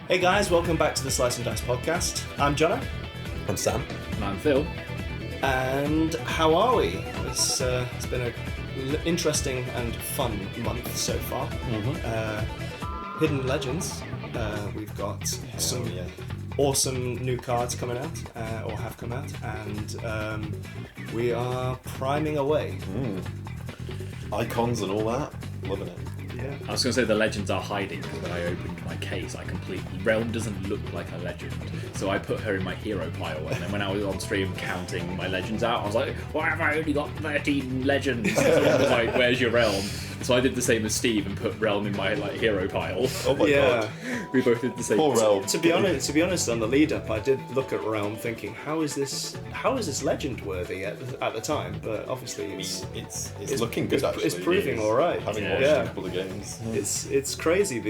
Hey guys, welcome back to the Slice&Dice podcast. I'm Jono. I'm Sam. And I'm Phil. And how are we? It's been an interesting and fun month so far. Mm-hmm. Hidden Legends. We've got some awesome new cards coming out, or have come out, and we are priming away. Icons and all that. Loving it. Yeah. I was going to say the legends are hiding because when I opened my case, Realm doesn't look like a legend, so I put her in my hero pile. And then when I was on stream counting my legends out, I was like, "Why have I only got 13 legends?" So I was like, "Where's your Realm?" So I did the same as Steve and put Realm in my hero pile. Oh my god. We both did the same. Poor Realm. To be honest, on the lead up, I did look at Realm thinking, how is this legend worthy at the time? But obviously, it's looking good. Actually, it's proving all right. Having watched a couple of games, it's crazy.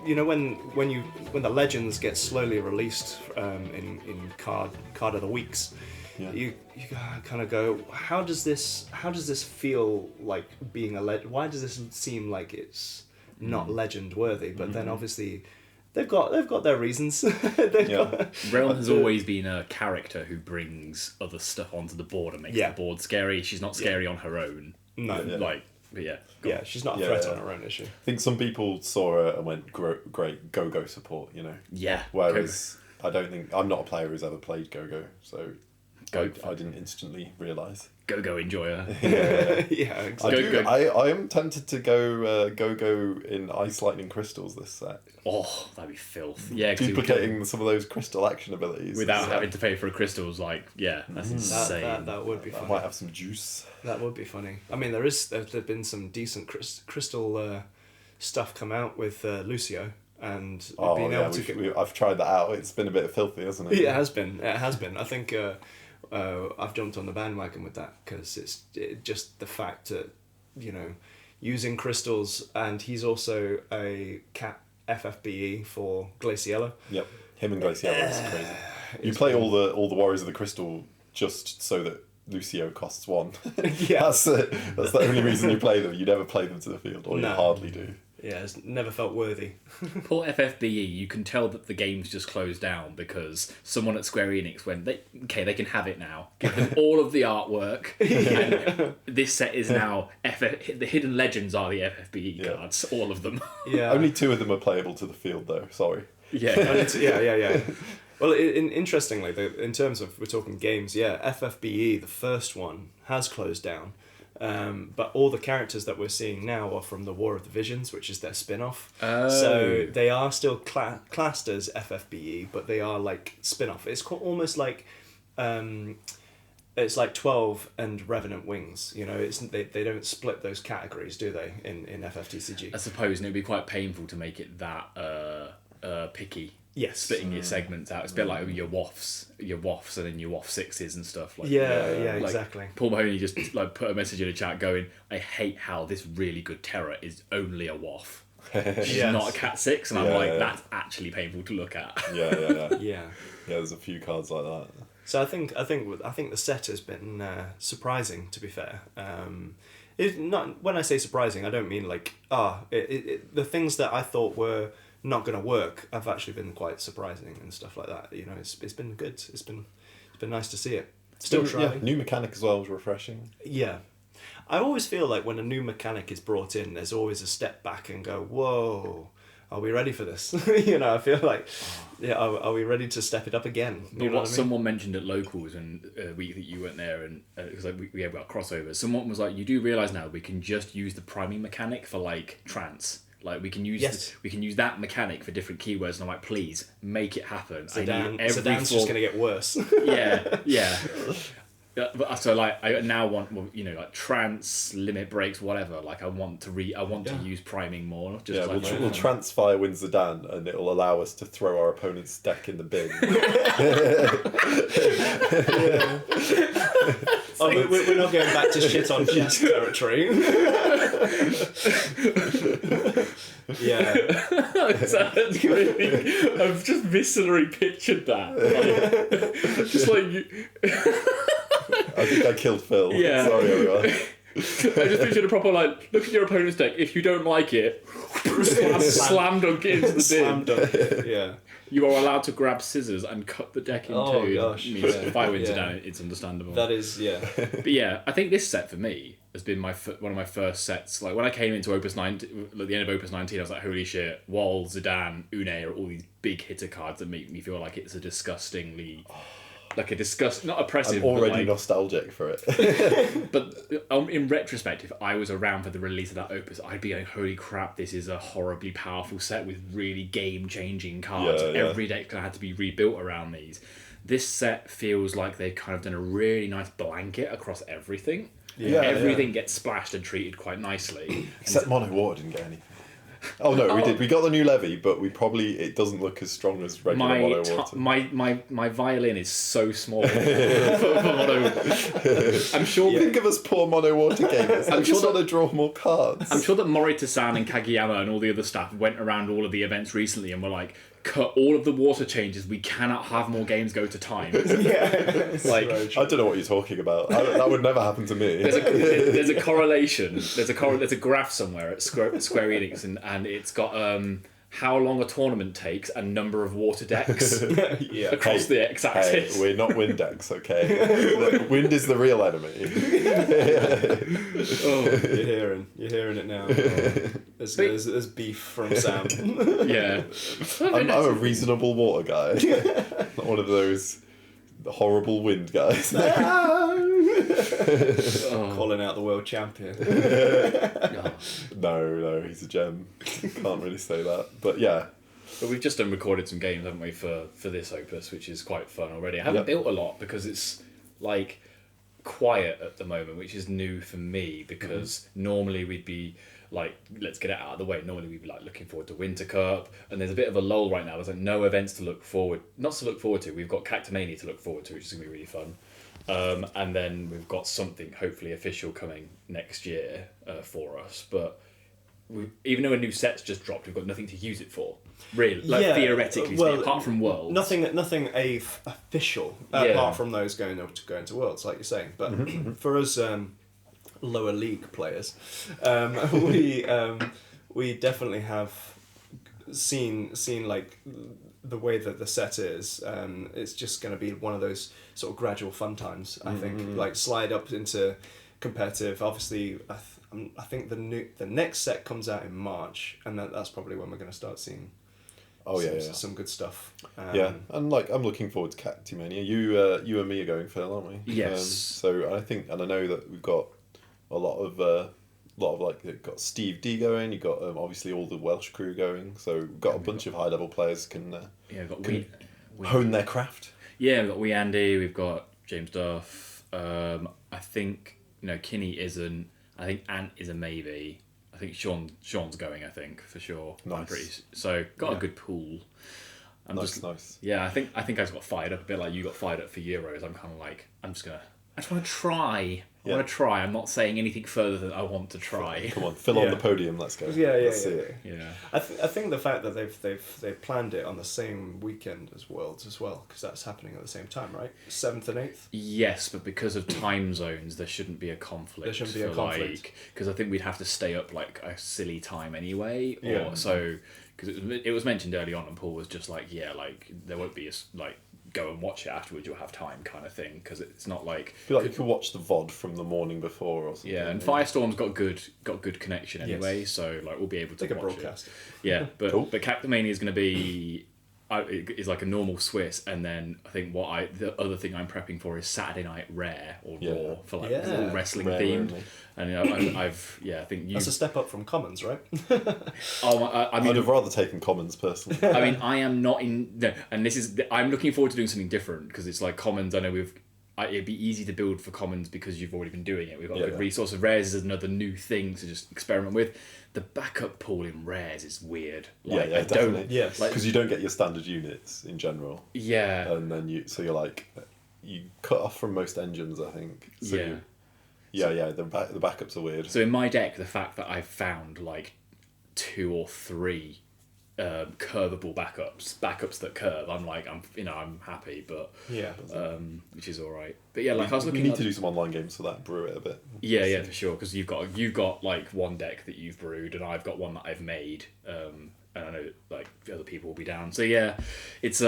When the legends get slowly released in card of the weeks, you kind of go, how does this feel like being a legend? Why does this seem like it's not legend worthy? But then obviously they've got their reasons. Realm has always been a character who brings other stuff onto the board and makes the board scary. She's not scary on her own. No, But she's not a threat on her own, is she? I think some people saw her and went, "Great go-go support," you know. Yeah. Whereas I don't think I'm not a player who's ever played go-go, so I didn't instantly realise. Go enjoyer. Yeah, exactly. I am tempted to go go in Ice Lightning Crystals this set. Oh, that'd be filth. Yeah, Duplicating some of those crystal action abilities without having to pay for a crystals, that's insane. That would be funny. I might have some juice. That would be funny. I mean, there's been some decent crystal stuff come out with Lucio, and being able to I've tried that out. It's been a bit filthy, hasn't it? It has been. I think I've jumped on the bandwagon with that because it's just the fact that using crystals, and he's also a cat FFBE for Glaciella. Yep, him and Glaciella is crazy. You play all the Warriors of the Crystal just so that Lucio costs 1. Yeah, that's the only reason you play them. You never play them to the field, or you hardly do. Yeah, it's never felt worthy. Poor FFBE, you can tell that the game's just closed down because someone at Square Enix went, they can have it now. Give them all of the artwork. And this set is now the Hidden Legends are the FFBE cards, all of them. Yeah. Only 2 of them are playable to the field, though. Sorry. Yeah. Yeah. Well, interestingly, in terms of, we're talking games, FFBE, the first one, has closed down. But all the characters that we're seeing now are from the War of the Visions, which is their spin-off. Oh. So they are still classed as FFBE, but they are like spin-off. It's almost like it's like 12 and Revenant Wings. They don't split those categories, do they? In FFTCG. I suppose, and it'd be quite painful to make it that picky. Yes. Splitting your segments out. It's a bit like your WAFs and then your WAF 6s and stuff. Exactly. Paul Mahoney just put a message in the chat going, I hate how this really good Terra is only a WAF. She's not a Cat 6, and I'm like, that's actually painful to look at. Yeah, there's a few cards like that. So I think the set has been surprising, to be fair. Not when I say surprising, I don't mean like the things that I thought were not going to work have actually been quite surprising and stuff like that. It's been good. It's been nice to see it. Still trying. Yeah, new mechanic as well was refreshing. Yeah. I always feel like when a new mechanic is brought in, there's always a step back and go, whoa, are we ready for this? I feel like, are we ready to step it up again? But what someone mentioned at Locals, and week that you weren't there, and because we have got crossovers, someone was like, you do realise now we can just use the priming mechanic for like trance. Like we can use that mechanic for different keywords, and I'm like, please make it happen. Sedan's just gonna get worse. Yeah. But so I now want trance, limit breaks, whatever. Like I want to use priming more. We'll trance fire win Zidane, and it'll allow us to throw our opponent's deck in the bin. We're not going back to shit on chess territory. Yeah. I've just viscerally pictured that. I think I killed Phil. Yeah. Sorry, everyone. I just pictured a proper like, look at your opponent's deck. If you don't like it, slam dunk it into the bin. Slam dunk it, yeah. You are allowed to grab scissors and cut the deck in two. Oh gosh. I mean, if I went down, it's understandable. That is, yeah. But yeah, I think this set for me has been one of my first sets. Like when I came into Opus 19, at the end of Opus 19, I was like, holy shit, Wall, Zidane, Une are all these big hitter cards that make me feel like it's a disgustingly... not oppressive. I'm already but like, nostalgic for it. But in retrospect, if I was around for the release of that opus, I'd be going, holy crap, this is a horribly powerful set with really game-changing cards. Yeah, yeah. Every deck had to be rebuilt around these. This set feels like they've kind of done a really nice blanket across everything. Yeah, Everything gets splashed and treated quite nicely. Except Mono Water didn't get anything. Oh no, we did. We got the new levy, but it doesn't look as strong as regular Mono Water. My violin is so small for Mono. I'm sure. Think of us poor Mono Water gamers. I just want to draw more cards. I'm sure that Morita-san and Kageyama and all the other staff went around all of the events recently and were like, cut all of the water changes. We cannot have more games go to time. Like I don't know what you're talking about. That would never happen to me. There's a correlation. There's a graph somewhere at Square Enix, and it's got how long a tournament takes and number of water decks across the x-axis. Hey, we're not wind decks, okay? Wind is the real enemy. You're hearing it now. There's beef from Sam. Yeah. I'm a reasonable water guy. Not one of those horrible wind guys. Calling out the world champion. No, he's a gem. Can't really say that. But yeah. But we've just recorded some games, haven't we, for this opus, which is quite fun already. I haven't built a lot because it's like quiet at the moment, which is new for me because normally we'd be like, let's get it out of the way. Normally we'd be like looking forward to Winter Cup, and there's a bit of a lull right now. There's like no events to look forward, not to look forward to. We've got Cactimania to look forward to, which is gonna be really fun. And then we've got something hopefully official coming next year for us. But even though a new set's just dropped, we've got nothing to use it for. Really, theoretically, apart from Worlds. Nothing official apart from those going to Worlds, like you're saying. But for us lower league players, we definitely have seen like the way that the set is. It's just going to be one of those sort of gradual fun times. I think like slide up into competitive. Obviously, I think the next set comes out in March, and that's probably when we're going to start seeing. Some good stuff. And like I'm looking forward to Cactimania. You and me are going, Phil, aren't we? Yes. So I know that we've got a lot of like you've got Steve D going. You've got obviously all the Welsh crew going. So we've got a bunch of high level players can hone their craft. Yeah, we've got Andy. We've got James Duff. I think Kinney isn't. I think Ant is a maybe. I think Sean's going, I think, for sure. Nice. So got a good pool. Nice. Yeah, I think I just got fired up a bit like you got fired up for Euros. I'm kind of like, I just want to try. I want to try. I'm not saying anything further than I want to try. Come on, Phil on the podium. Let's go. Let's see it. Yeah. I think the fact that they've planned it on the same weekend as Worlds as well, because that's happening at the same time, right? 7th and 8th. Yes, but because of time zones, there shouldn't be a conflict. There shouldn't be a conflict because I think we'd have to stay up like a silly time anyway. Because it was mentioned early on, and Paul was just like, there won't be go and watch it afterwards, you'll have time kind of thing, because it's not like... I feel like you could watch the VOD from the morning before or something. Yeah, and Firestorm's got good connection anhay, so like we'll be able to watch broadcast. Yeah, but Cactimania is going to be... is like a normal Swiss, and then I think the other thing I'm prepping for is Saturday Night Rare or Raw for like all wrestling themed. And I think you... That's a step up from Commons, right? I'd have rather taken Commons personally. I mean, I am not in... No, and I'm looking forward to doing something different, because it's like Commons, I know it'd be easy to build for Commons because you've already been doing it. We've got a good resource of Rares is another new thing to just experiment with. The backup pool in Rares is weird. Definitely. Yes. Because you don't get your standard units in general. Yeah. And then you cut off from most engines, I think. So the backups are weird. So in my deck, the fact that I've found like 2 or 3 curvable backups that curve. I'm happy, but which is all right. But yeah, like I was looking. We need to do some online games for that. Brew it a bit. Yeah, for sure. Because you've got like one deck that you've brewed, and I've got one that I've made. And I know like other people will be down. So yeah, it's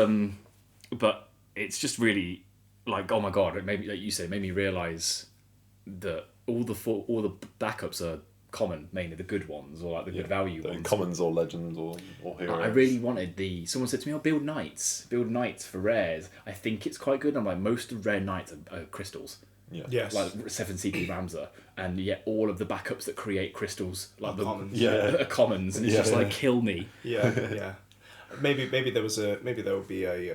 but it's just really like, oh my god, it made, like you say, made me realise that all the backups are common, mainly the good ones, or like the good value ones. Commons or legends or heroes. I really wanted someone said to me, build knights for rares. I think it's quite good. I'm like, most of rare knights are crystals. Yeah. Yes. Like 7 CP Ramza, and yet all of the backups that create crystals like commons. Are commons, and it's just like, kill me. Yeah. Maybe there will be an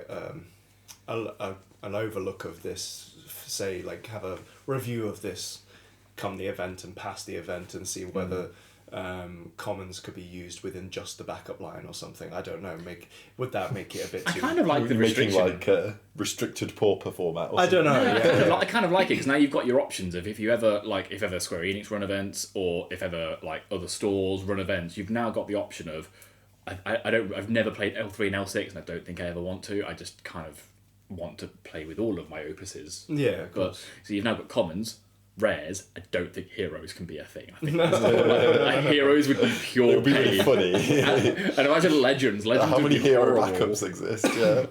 overlook of this, say, like have a review of this come the event and past the event, and see whether commons could be used within just the backup line or something. I don't know. Would that make it a bit too... I kind of like the restriction. Making like a restricted pauper format or I don't know. Yeah. I kind of like it, because now you've got your options of if ever Square Enix run events, or if ever like other stores run events, you've now got the option of I've never played L3 and L6, and I don't think I ever want to. I just kind of want to play with all of my opuses. Yeah, of course. So you've now got commons, rares. I don't think heroes can be a thing. I think like heroes would be pure It would be pain. really funny. and imagine legends. How would many be hero horrible. backups exist? Yeah.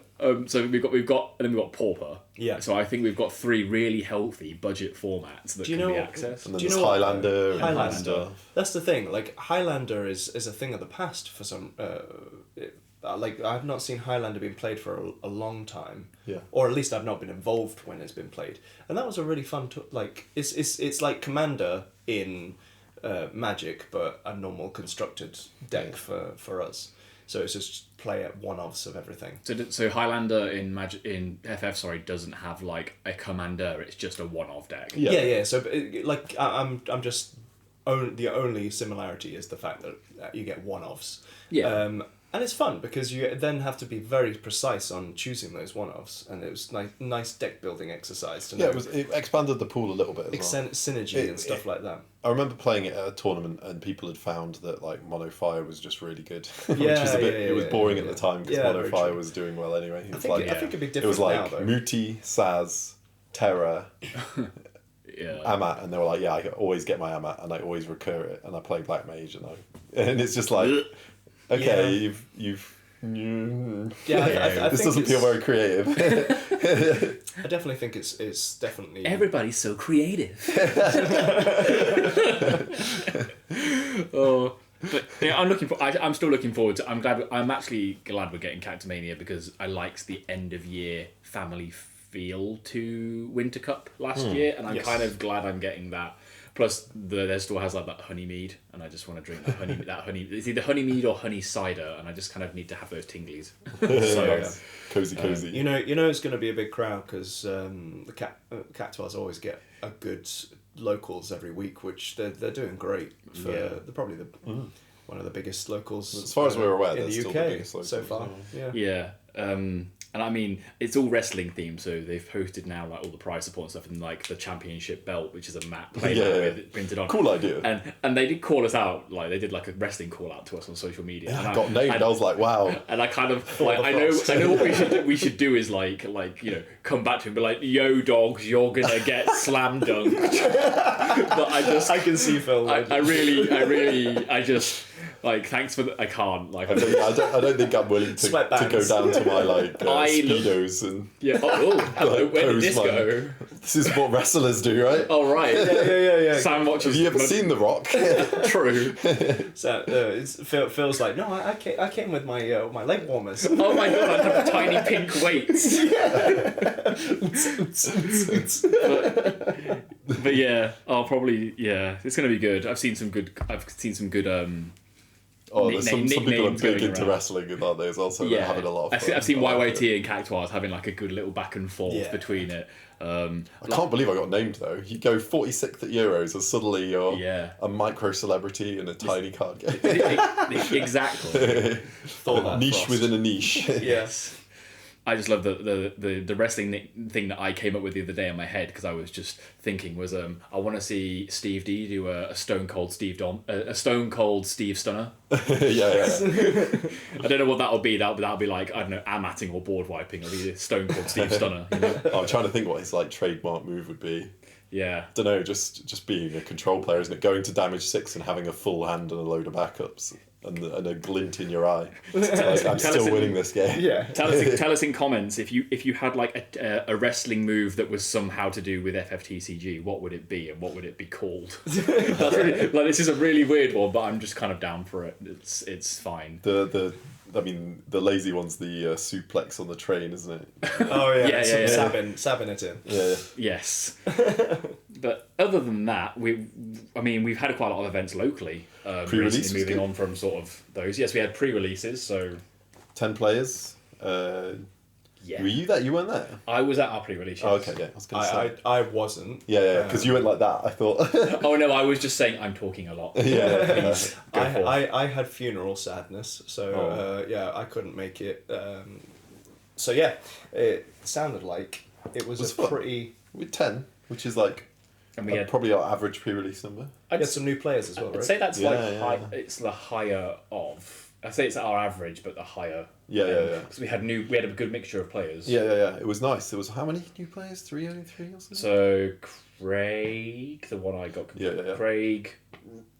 So we've got pauper. Yeah. So I think we've got 3 really healthy budget formats that can be accessed. And then there's Highlander. And Highlander. That's the thing. Like Highlander is a thing of the past for some. Like I've not seen Highlander being played for a long time. Yeah. Or at least I've not been involved when it's been played, and that was a really fun. It's like Commander in Magic, but a normal constructed deck for us. So it's just play at one-offs of everything. So Highlander in FF doesn't have like a commander. It's just a one-off deck. Yeah. So I'm just the only similarity is the fact that you get one-offs. Yeah. And it's fun because you then have to be very precise on choosing those one-offs, and it was nice deck building exercise to know. It expanded the pool a little bit as well. Synergy and stuff like that. I remember playing it at a tournament, and people had found that like Mono Fire was just really good. Which Yeah, was it was boring at the time because Mono very Fire true. was doing well anyway. I think it'd be different now, though. It was like Muti, Saz, Terra, Amat, and they were like, I always get my Amat, and I always recur it, and I play Black Mage, and it's just like, okay, you've. This doesn't feel very creative. I definitely think it's definitely... Everybody's so creative. But yeah, I'm still looking forward to. I'm actually glad we're getting Cactimania, because I liked the end of year family feel to Winter Cup last year, and I'm kind of glad I'm getting that. Plus, their store has like that honey mead, and I just want to drink that honey. That honey, it's either honey mead or honey cider, and I just kind of need to have those tinglies. Cozy. You know, it's going to be a big crowd because the Cactuars always get a good locals every week, which they're doing great. They're probably one of the biggest locals. As far as we're aware, in they're the still UK the biggest locals so far. Yeah. And I mean, it's all wrestling themed, so they've posted now like all the prize support and stuff, and like the championship belt, which is a mat with it printed on. Cool idea. And they did call us out, like they did like a wrestling call out to us on social media. Yeah, I got named. I was like, wow. And I kind of like I know what we should do is like come back to him and be like, yo dogs, you're gonna get slam dunked. But I can see Phil. I really like, thanks for I can't like. I don't think I'm willing to go down to my like speedos and where did this go? This is what wrestlers do, right? Oh right, yeah. Sam watches. Have you ever seen The Rock? True. So Phil's like, no, I came with my leg warmers. Oh my god, I have tiny pink weights. But yeah, I'll probably it's gonna be good. I've seen some good. There's some people are big into wrestling, aren't they? As well, so they're having a lot of fun. I've seen YYT and Cactuars having like a good little back and forth between it. I can't believe I got named though. You go 46th at Euros, and suddenly you're a micro celebrity in a tiny card game. Exactly. Niche within a niche. Yes. I just love the wrestling thing that I came up with the other day in my head because I was just thinking was I want to see Steve D do a Stone Cold Steve Stunner. yeah. I don't know what that'll be. That'll be like, I don't know, amatting or board wiping. It'll be Stone Cold Steve Stunner. You know? I'm trying to think what his like trademark move would be. Yeah. Don't know, just being a control player, isn't it? Going to damage 6 and having a full hand and a load of backups and a glint in your eye. Like, I'm still winning this game. Yeah. Tell us in comments if you had like a wrestling move that was somehow to do with FFTCG, what would it be and what would it be called? That's really, like, this is a really weird one, but I'm just kind of down for it. It's fine. The lazy one's the suplex on the train, isn't it? Oh yeah, yeah. Sabbing it in. Yeah. Yes. But other than that, we've had quite a lot of events locally. Pre-release recently, moving on from sort of those. Yes, we had pre-releases, so 10 players. yeah. Were you there? You weren't there? I was at our pre-release. Oh, okay, yeah. I was going to say. I wasn't. Yeah, because you went like that, I thought. Oh no, I was just saying I'm talking a lot. Yeah. Please, go forth. I had funeral sadness, so I couldn't make it. So yeah, it sounded like it was fun. pretty. With 10, which is like And we had probably our average pre-release number. I'd some new players as well, I'd right? say that's Yeah. It's the higher of. I'd say it's our average, but the higher. Yeah. Because we had a good mixture of players. Yeah. It was nice. It was how many new players? 3 or something? So Craig, the one I got. Yeah. Craig,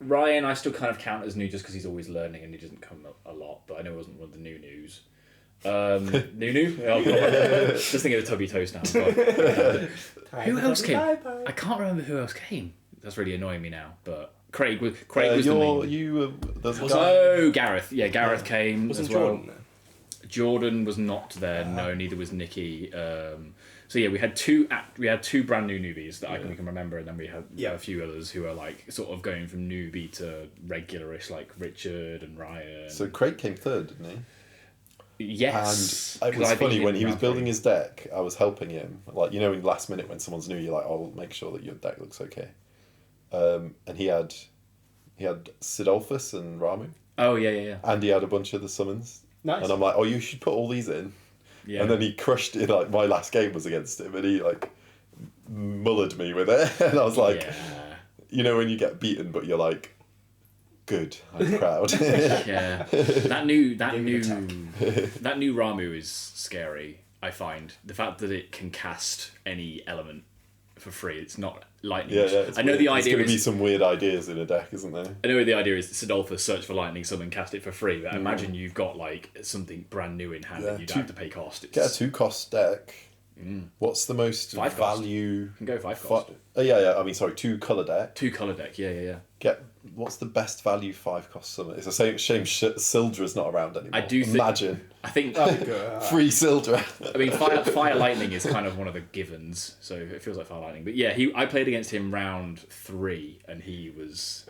Ryan, I still kind of count as new just because he's always learning and he doesn't come up a lot. But I know it wasn't one of the news. Nunu? Oh, God. Just thinking of Tubby Toast now. Who else came? I can't remember who else came. That's really annoying me now. But Craig was the main. There's a guy. Oh, Gareth. Yeah, Gareth came Wasn't as well. Jordan there? Jordan was not there. No, neither was Nikki. So yeah, we had two brand new newbies that we can remember, and then we had a few others who are like sort of going from newbie to regularish, like Richard and Ryan. So Craig came third, didn't he? Yes. And it was funny when he was building his deck. I was helping him, like in the last minute when someone's new, you're like, "I'll make sure that your deck looks okay." And he had Sidolphus and Ramu. Oh yeah. And he had a bunch of the summons. Nice. And I'm like, "Oh, you should put all these in." Yeah. And then he crushed it. Like my last game was against him, and he like mullered me with it, and I was like, when you get beaten, but you're like, good, I'm proud. Yeah. That new Ramu is scary. I find the fact that it can cast any element for free. It's not lightning. Yeah. I know weird. the idea There's going to is be some weird ideas in a deck, isn't there? I know the idea is Sidolphus search for lightning, summon, cast it for free. But imagine you've got like something brand new in hand that you don't have to pay cost. Get a 2-cost deck. What's the most 5 cost. value? You can go 5 cost. Oh yeah. I mean, sorry, 2-color deck. 2-color deck. Yeah. What's the best value 5-cost summon? It's a shame Sildra's not around anymore. I do imagine. I think Free Sildra. I mean, fire lightning is kind of one of the givens, so it feels like fire lightning. But yeah, I played against him round 3, and he was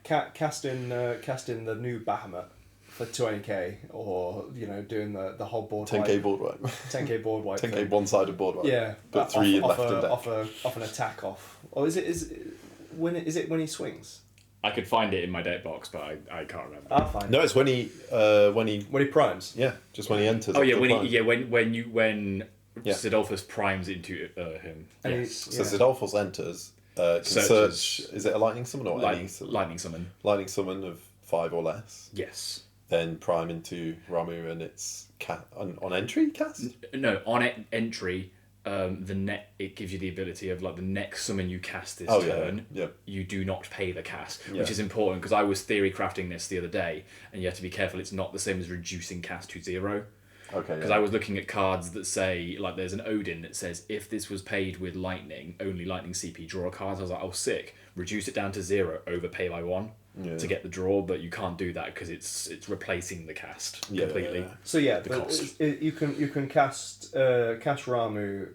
casting the new Bahamut for 20k, or doing the whole board 10k board wipe. 10k board wipe. 10k one-sided board wipe. Yeah, but 3 left in deck. Off an attack off. Or is it when he swings? I could find it in my deck box, but I can't remember. I'll find No, it's when he primes. Yeah, just when he enters. Oh yeah, when when Sidolphus primes into him. And Yes. So Sidolphos enters. Can search. Is it a lightning summon or any lightning summon? Lightning summon of 5 or less. Yes. Then prime into Ramu, and it's on entry cast. No, on entry. It gives you the ability of like the next summon you cast this turn, you do not pay the cast, which is important because I was theory crafting this the other day, and you have to be careful. It's not the same as reducing cast to 0. Okay. Because I was looking at cards that say, like, there's an Odin that says if this was paid with lightning, only lightning CP draw a card. I was like, oh sick, reduce it down to 0, overpay by 1 to get the draw, but you can't do that because it's replacing the cast completely. Yeah. So the cost. You can cast Ramu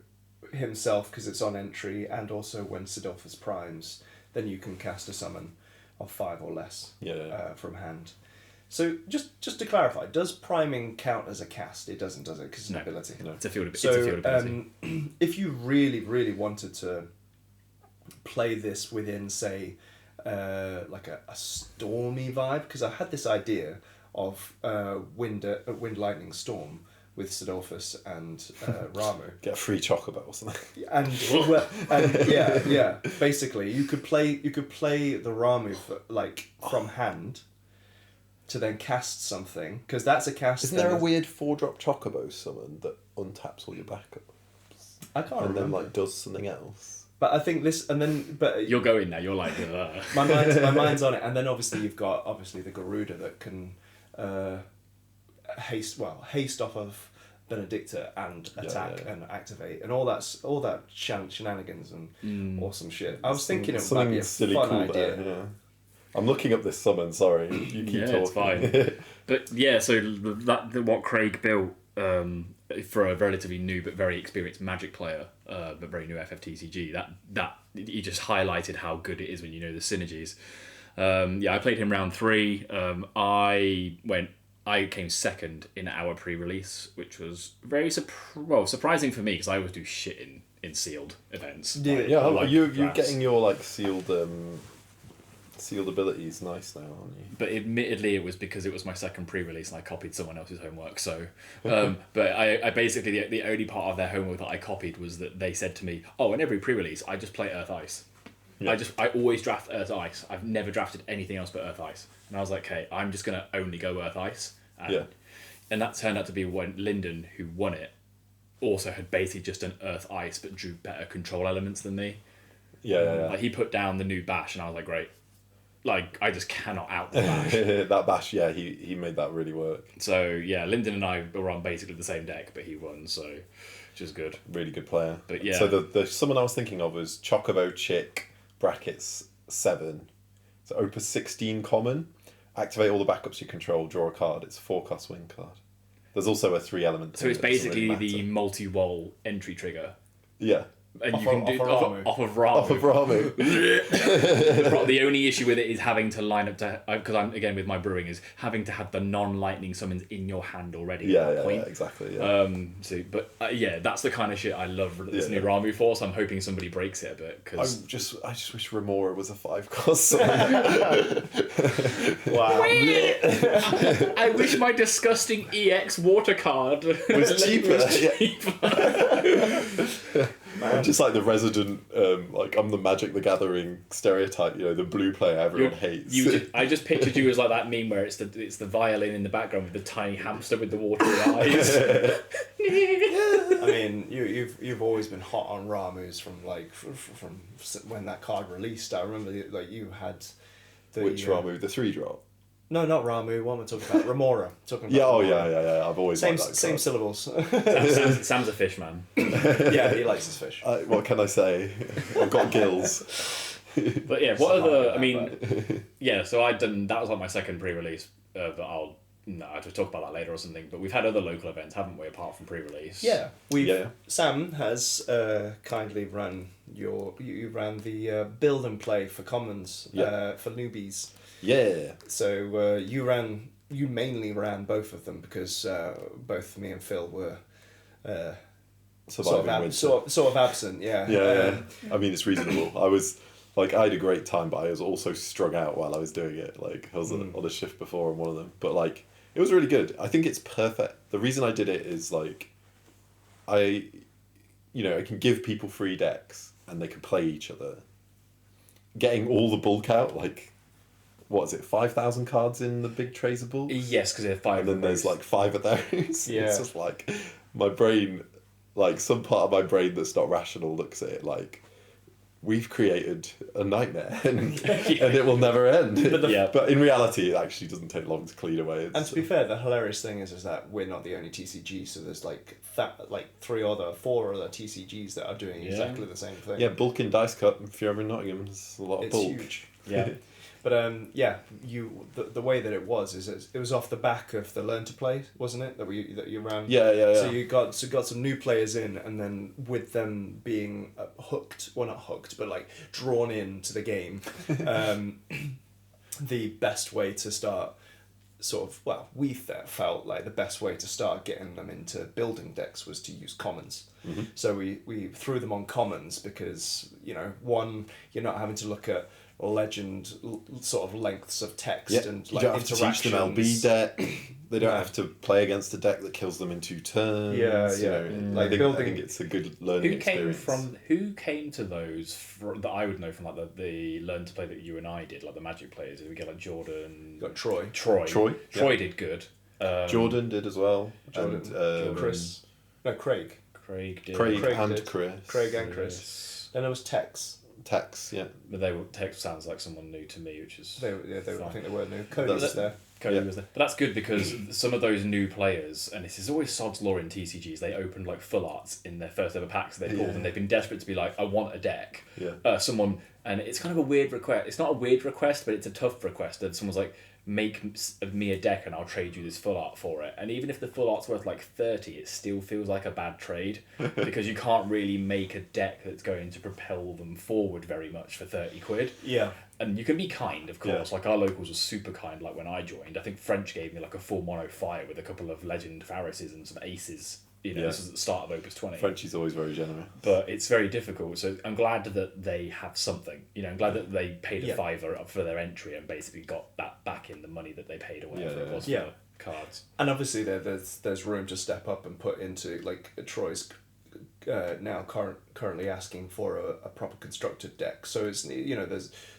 himself because it's on entry, and also when Sidolphus primes, then you can cast a summon of 5 or less from hand. So just to clarify, does priming count as a cast? It doesn't, does it? Because it's an ability. No, it's a field ability. So if you really, really wanted to play this within, say, like a stormy vibe, because I had this idea of wind lightning storm with Sidolphus and Ramu. Get a free chocobo or something. And basically you could play the Ramu from hand to then cast something, because that's a cast. Isn't there a weird 4-drop chocobo summon that untaps all your backups? I can't remember. And then does something else. But I think this, and then you're going now. You're like my mind's on it, and then obviously you've got the Garuda that can haste off of Benedicta and attack and activate, and all that shenanigans and awesome shit. I was thinking it might be a silly, fun cool idea. there, yeah. I'm looking up this summon. Sorry, you keep talking. It's fine. But yeah, so what Craig built for a relatively new but very experienced Magic player, but very new FFTCG. That he just highlighted how good it is when you know the synergies. I played him round 3. I came second in our pre-release, which was very surprising for me, because I always do shit in sealed events. You're getting your sealed abilities nice now, aren't you? But admittedly, it was because it was my second pre-release and I copied someone else's homework. So, but I basically the only part of their homework that I copied was that they said to me, "Oh, in every pre-release, I just play Earth Ice. Yeah. I always draft Earth Ice. I've never drafted anything else but Earth Ice." And I was like, "Okay, I'm just gonna only go Earth Ice." And that turned out to be when Lyndon, who won it, also had basically just an Earth Ice but drew better control elements than me. Like he put down the new Bash, and I was like, great. Like, I just cannot out the Bash. That Bash, he made that really work. So, yeah, Lyndon and I were on basically the same deck, but he won, so, which is good. Really good player. But yeah. So the someone I was thinking of was Chocobo Chick, brackets 7. So Opus 16 common. Activate all the backups you control, draw a card. It's a 4-cost win card. There's also a 3-element. So it's basically the multi-wall entry trigger. Yeah. And you can do off of Ramu. Off of Ramu. The only issue with it is having to line up to, because I'm again with my brewing, is having to have the non-lightning summons in your hand already. Yeah, exactly. Yeah. That's the kind of shit I love this new Ramu for. So I'm hoping somebody breaks it a bit. Cause... I just wish Remora was a 5-cost. Wow. I wish my disgusting EX water card was cheaper. I'm just like the resident, I'm the Magic the Gathering stereotype, the blue player everyone hates. I just pictured you as like that meme where it's the violin in the background with the tiny hamster with the watery eyes. I mean, you've always been hot on Ramus from when that card released. I remember you had which Ramu, the 3-drop. No, not Ramu. What am I talking about? Remora. Yeah. I've always same liked that same card. syllables. Sam's a fish man. Yeah, he likes his fish. What can I say? I've got gills. But yeah, what other? I mean, yeah. So that was like my second pre-release, but I'll just talk about that later or something. But we've had other local events, haven't we? Apart from pre-release. Yeah, Sam has kindly run you ran the build and play for commons for newbies. Yeah. So you mainly ran both of them because both me and Phil were sort of absent. Yeah. I mean, it's reasonable. I was I had a great time, but I was also strung out while I was doing it. I was on a shift before on one of them, but it was really good. I think it's perfect. The reason I did it is I can give people free decks and they can play each other. Getting all the bulk out, what is it, 5,000 cards in the big trays of bulks? Yes, because there's 5 and then there's 5 of those. Yeah. It's just my brain, some part of my brain that's not rational looks at it we've created a nightmare and it will never end. But in reality, it actually doesn't take long to clean away. And to be fair, the hilarious thing is that we're not the only TCG, so there's 4 other TCGs that are doing exactly the same thing. Yeah, bulk in Dice Cup, if you're ever in Nottingham, it's a lot of bulk. It's huge. Yeah. But the way that it was is it was off the back of the Learn to Play, wasn't it? That you ran. Yeah. So you got some new players in, and then with them being hooked, well not hooked, but drawn into the game, the best way to start we felt like the best way to start getting them into building decks was to use commons. So we threw them on commons because one, you're not having to look at legend sort of lengths of text and you don't have to teach them LB deck. They don't have to play against a deck that kills them in 2 turns. Like I think it's a good learning experience. Who came to those that I would know from like the learn to play that you and I did, like the Magic players? Did we get like Jordan? You got Troy. Troy did good. Jordan did as well. Chris. No, Craig. Craig did. Craig and did. Chris. Craig and Chris. Then there was Tex. But Tex sounds like someone new to me, which is I think they were new. Cody was there. Was there. But that's good because some of those new players, and this is always sod's law in TCGs, they opened like full arts in their first ever packs they pulled, and they've been desperate to be like, I want a deck. Someone, and it's kind of a weird request. It's not a weird request, but it's a tough request. That someone's like, make me a deck and I'll trade you this full art for it. And even if the full art's worth like 30, it still feels like a bad trade because you can't really make a deck that's going to propel them forward very much for 30 quid. Yeah. And you can be kind, of course. Like our locals were super kind. Like when I joined, I think French gave me like a full mono fire with a couple of legend Pharises and some aces. This is at the start of Opus 20. French is always very generous. But it's very difficult. So I'm glad that they have something. I'm glad that they paid a fiver up for their entry and basically got that back in the money that they paid or whatever it was for cards. And obviously there's room to step up and put into like Troy's now currently asking for a proper constructed deck. So it's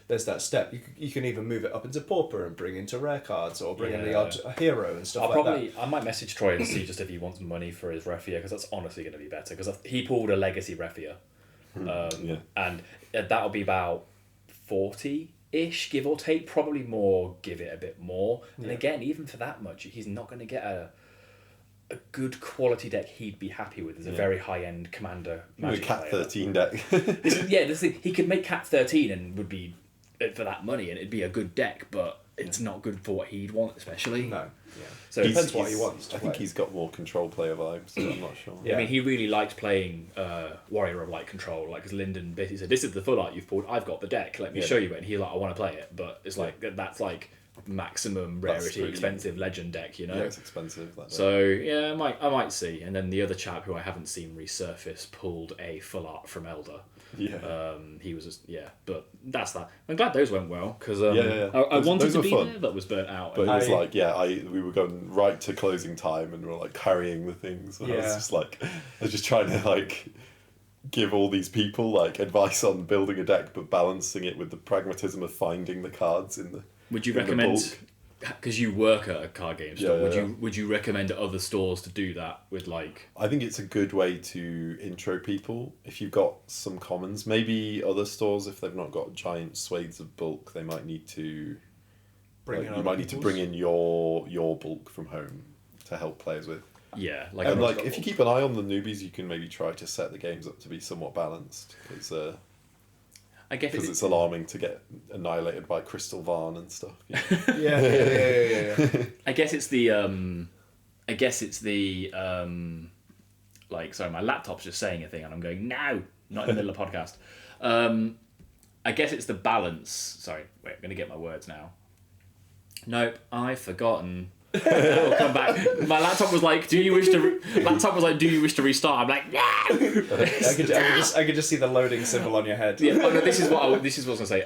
there's that step. You can even move it up into Pauper and bring into rare cards or bring in the odd hero and stuff that. I might message Troy and see just if he wants money for his Refia because that's honestly going to be better because he pulled a Legacy Refia. And that'll be about 40-ish, give or take, probably more, give it a bit more. And again, even for that much, he's not going to get a good quality deck he'd be happy with. Is a very high-end Commander Magic Cat player. 13 deck. He could make Cat 13 and would be for that money and it'd be a good deck, but it's not good for what he'd want, especially. No. Yeah. So it depends what he wants. I think he's got more control player vibes, so I'm not sure. Yeah. I mean, he really liked playing Warrior of Light Control, like, because Lyndon basically said, this is the full art you've pulled, I've got the deck, let me show you it. And he's like, I want to play it. But it's like, that's like maximum rarity, really expensive legend deck, Yeah, it's expensive. So, yeah, I might see. And then the other chap who I haven't seen resurface pulled a full art from Elder. Yeah. He was just, but that's that. I'm glad those went well, because I those wanted to be fun. there, but was burnt out. But it was like, we were going right to closing time and we were like carrying the things. And I was just trying to like give all these people like advice on building a deck, but balancing it with the pragmatism of finding the cards in the. Would you recommend, because you work at a card game store, would you recommend other stores to do that with like? I think it's a good way to intro people. If you've got some commons, maybe other stores, if they've not got giant swathes of bulk, they might need to bring in your bulk from home to help players with. Yeah, and like if you keep an eye on the newbies, you can maybe try to set the games up to be somewhat balanced because. I guess because it's alarming to get annihilated by Crystal Varn and stuff. Yeah. I guess it's the like, sorry, my laptop's just saying a thing and I'm going, no, not in the middle of the podcast. I guess it's the balance. Sorry, wait, I'm going to get my words now. Nope, I've forgotten. It'll come back. My laptop was like, do you wish to restart? I'm like, no. I could just see the loading symbol on your head. Yeah. Oh, no, this is what I was gonna say.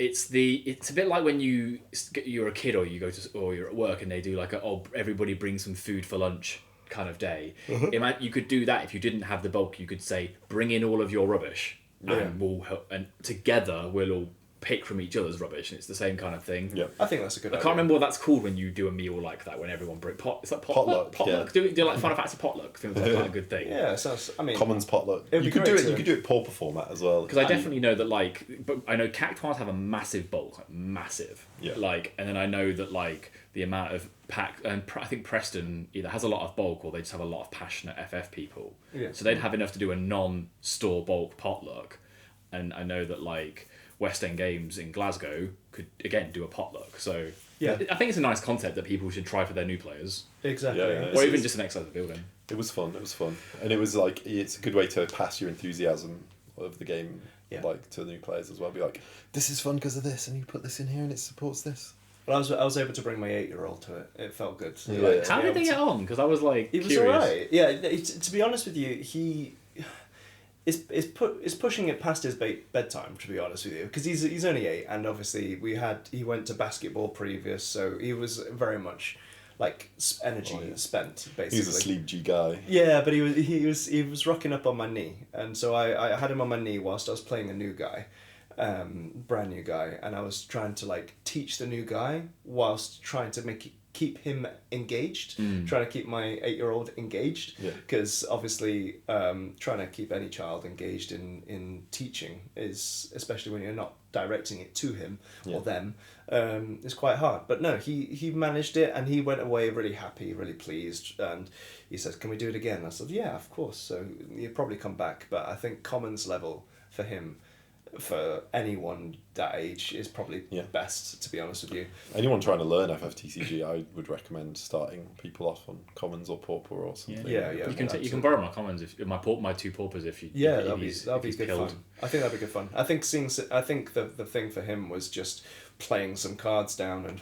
It's a bit like when you're a kid or you go to or you're at work and they do like everybody bring some food for lunch kind of day. You could do that if you didn't have the bulk. You could say, bring in all of your rubbish, and we'll help, and together we'll all pick from each other's rubbish, and it's the same kind of thing. Yeah, I think that's a good idea. I can't remember what that's called when you do a meal like that, when everyone bring it's like potluck. Do like Final Fantasy potluck. I think that's quite a good thing. Yeah, sounds. I mean, Commons potluck. You could do it. You could do it pauper format as well. Because I definitely know that but I know Cactimans have a massive bulk, massive. Yeah. And then I know that the amount of pack, and I think Preston either has a lot of bulk or they just have a lot of passionate FF people. Yeah. So they'd have enough to do a non-store bulk potluck, and I know that West End Games in Glasgow could again do a potluck. So I think it's a nice concept that people should try for their new players. Exactly. Or even just an exercise of building. It was fun, and it was it's a good way to pass your enthusiasm of the game to new players as well. Be like, this is fun because of this, and you put this in here and it supports this. But I was able to bring my 8-year-old to it. It felt good. How did they get on? Because I was he was curious. alright. Yeah, to be honest with you, it's pushing it past his bedtime, to be honest with you, because he's only 8, and obviously he went to basketball previous, so he was very much like energy spent basically. He's a sleepy guy. Yeah, but he was rocking up on my knee, and so I had him on my knee whilst I was playing a new guy, brand new guy, and I was trying to like teach the new guy whilst trying to keep him engaged, trying to keep my 8-year-old engaged, because obviously trying to keep any child engaged in teaching is, especially when you're not directing it to him or them, is quite hard. But no, he managed it, and he went away really happy, really pleased, and he says, "Can we do it again?" I said, "Yeah, of course." So he'll probably come back, but I think commons level for him, for anyone that age, is probably best, to be honest with you. Anyone trying to learn FFTCG, I would recommend starting people off on commons or pauper or something. Yeah. You can borrow my commons, if my 2 paupers, if you that'll be good fun. I think that'd be good fun. I think the thing for him was just playing some cards down and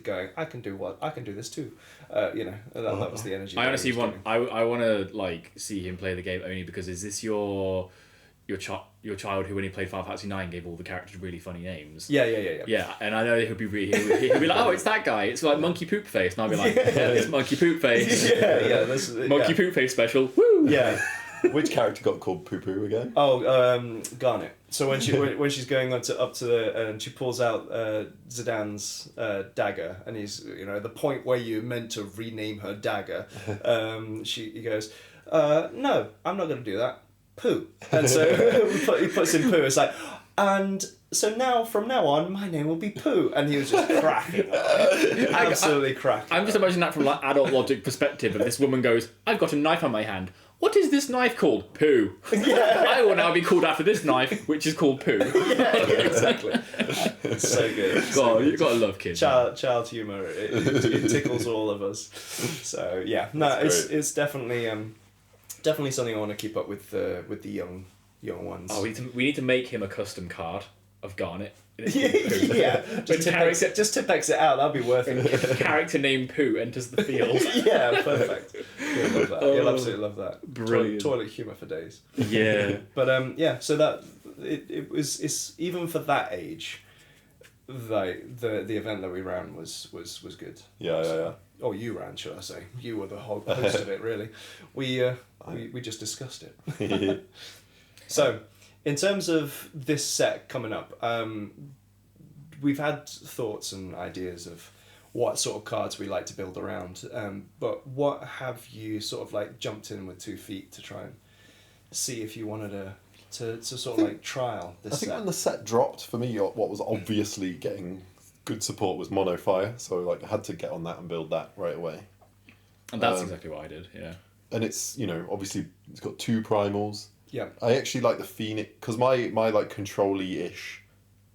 going, I can do this too. That was the energy. I honestly want to like see him play the game, only because is this your child who, when he played Final Fantasy 9, gave all the characters really funny names? Yeah. Yeah, and I know he'll be like, "Oh, it's that guy. It's like Monkey Poop Face," and I'll be like, "Yeah, it's Monkey Poop Face." Monkey Poop Face special. Woo! Yeah. Which character got called Poo Poo again? Oh, Garnet. So when she's going up to the, and she pulls out Zidane's dagger, and he's the point where you're meant to rename her dagger. He goes, "No, I'm not going to do that. Poo." And so he puts in Poo. It's like, and so from now on, my name will be Poo. And he was just cracking up. Absolutely cracking. I'm just imagining that from like adult logic perspective. And this woman goes, "I've got a knife on my hand. What is this knife called? Poo. Yeah. I will now be called after this knife, which is called Poo." Yeah, exactly. It's so good. God, you've got to love kids. Child humour. It tickles all of us. So yeah, no, it's definitely something I want to keep up with the young ones. Oh, we need to make him a custom card of Garnet. Yeah, just to pex it out, that'll be worth it. Character named Pooh enters the field. Yeah, perfect. You'll love that. You'll absolutely love that. Brilliant. Toilet humour for days. Yeah. But so that it's even for that age, the event that we ran was good. Yeah. Oh, you ran, should I say? You were the whole host of it, really. We just discussed it. So, in terms of this set coming up, we've had thoughts and ideas of what sort of cards we like to build around. But what have you sort of like jumped in with 2 feet to try and see if you wanted to sort of like trial this set? I think when the set dropped, for me, what was obviously getting good support was Mono Fire, so like I had to get on that and build that right away. And that's exactly what I did, yeah. And it's, obviously it's got 2 primals. Yeah. I actually like the Phoenix, because my like control-y-ish,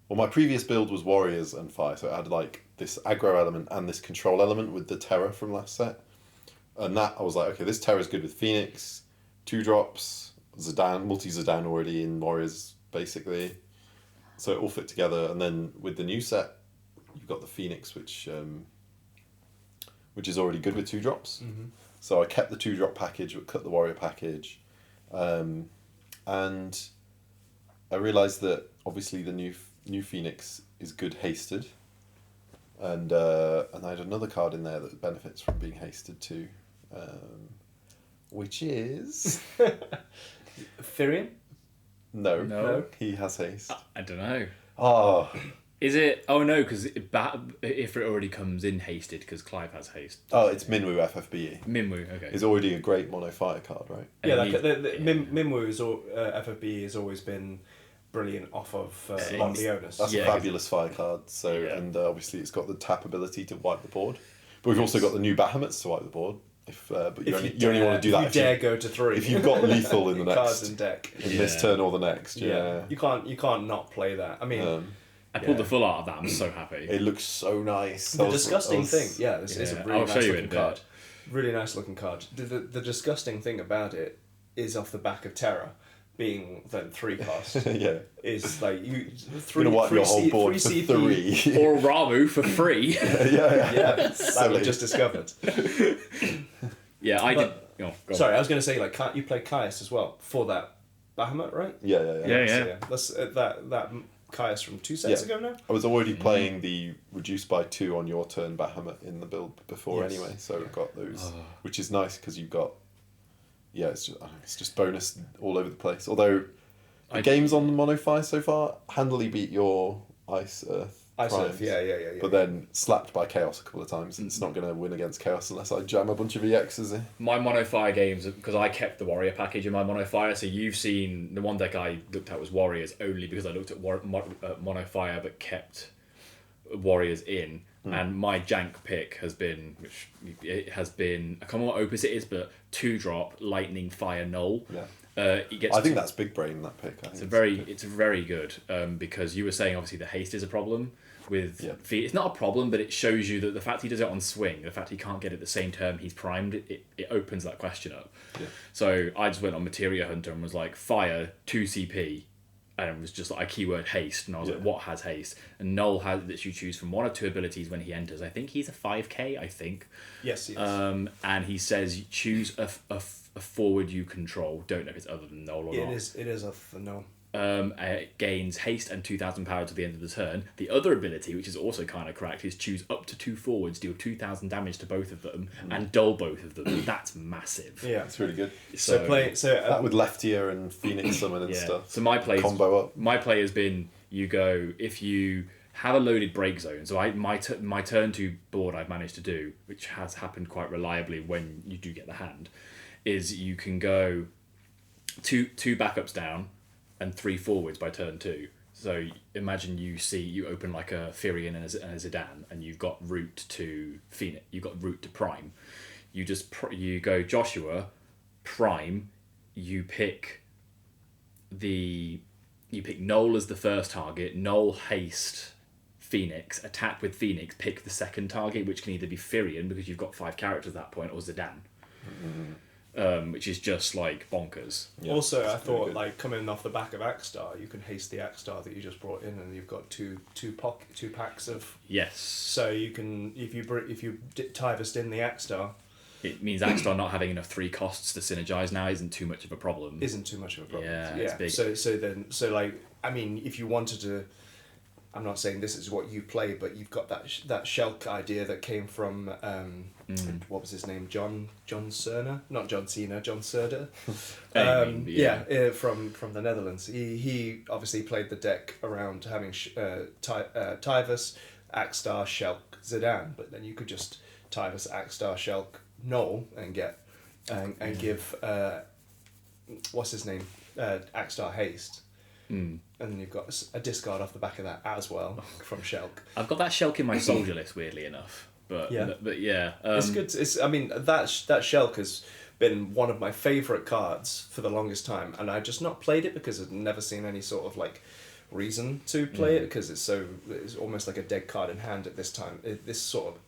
well, my previous build was Warriors and Fire, so it had like this aggro element and this control element with the Terror from last set. And that, I was like, okay, this Terror's good with Phoenix, 2 drops, Zidane, multi-Zidane already in Warriors, basically. So it all fit together, and then with the new set, you've got the Phoenix, which is already good with 2 drops. Mm-hmm. So I kept the 2-drop package, but cut the Warrior package. And I realised that obviously the new Phoenix is good hasted, and I had another card in there that benefits from being hasted too, which is Therian? No, he has haste. I don't know. Oh. Is it? Oh no, because if it already comes in hasted, because Clive has haste. Oh, it's Minwoo FFBE. Minwoo, okay. It's already a great mono fire card, right? Yeah, Minwoo's FFBE has always been brilliant off of Leonis. That's a fabulous fire card. So and obviously it's got the tap ability to wipe the board, but we've also got the new Bahamut's to wipe the board. But you only want to do that if you dare go to 3. If you've got lethal in the next cards in deck in this turn or the next. Yeah. You can't not play that. I mean. I pulled the full art of that. I'm so happy. It looks so nice. The disgusting thing, this is a really nice looking card. Really nice looking card. The disgusting thing about it is off the back of Terror being then 3 cost. Yeah. Is like you 3. You're gonna wipe your whole board for 3. Or Ramu for free. yeah. That we just discovered. Yeah, I did. Sorry, I was going to say you play Caius as well for that Bahamut, right? Yeah. That's that Caius from 2 sets ago now. I was already playing the reduced by 2 on your turn Bahamut in the build before anyway, so I've got those, which is nice because you've got, it's just bonus all over the place. Although the games on the Mono-Fi so far handily beat your Ice Earth. Yeah. But then slapped by Chaos a couple of times. It's not going to win against Chaos unless I jam a bunch of EXs in. My Mono-Fire games, because I kept the Warrior package in my Mono-Fire, so you've seen the one deck I looked at was Warriors only because I looked at Mono-Fire but kept Warriors in. And my jank pick has been, I can't remember what opus it is, but 2-drop Lightning Fire Null. Yeah. I think that's big brain, that pick. It's very good because you were saying obviously the haste is a problem with feet. It's not a problem, but it shows you that the fact he does it on swing, the fact he can't get it the same turn he's primed, it opens that question up. Yeah. So I just went on Materia Hunter and was like, fire 2 CP, and it was just like a keyword haste, and I was like, what has haste? And Null has that you choose from 1 or 2 abilities when he enters. I think he's a 5k, I think. Yes, he is. And he says choose a forward you control. Don't know if it's other than Null or not. It is other than Null. It gains haste and 2,000 power to the end of the turn. The other ability, which is also kind of cracked, is choose up to 2 forwards, deal 2,000 damage to both of them, and dull both of them. That's massive. Yeah, it's really good. So that with Leftier and Phoenix Summon and stuff. So my play combo up. My play has been you go if you have a loaded break zone. So my turn 2 board I've managed to do, which has happened quite reliably when you do get the hand, is you can go two backups down and 3 forwards by turn 2. So imagine you open like a Firion and a Zidane, and you've got route to Phoenix, you've got route to Prime. You just you go Joshua, Prime. You pick Null as the first target. Null haste Phoenix, attack with Phoenix. Pick the second target, which can either be Firion because you've got 5 characters at that point, or Zidane. Which is just like bonkers. Yeah, also, I thought like coming off the back of Axstar, you can haste the Axstar that you just brought in, and you've got two packs of. Yes. So you can if you Tivest in the Axstar. It means Axstar not having enough 3 costs to synergize now isn't too much of a problem. Yeah, it's big. So like I mean, if you wanted to. I'm not saying this is what you play, but you've got that Shulk idea that came from what was his name, John Cerner, not John Cena, John Serder. From the Netherlands. He obviously played the deck around having Tivus, Axstar, Shulk, Zidane, but then you could just Tivus, Axstar, Shulk, Null and get and give what's his name, Axstar haste. And then you've got a discard off the back of that as well from Shulk. I've got that Shulk in my soldier list, weirdly enough. But yeah. It's good. I mean, that Shulk has been one of my favourite cards for the longest time, and I've just not played it because I've never seen any sort of like reason to play it, because it's almost like a dead card in hand at this time, this sort of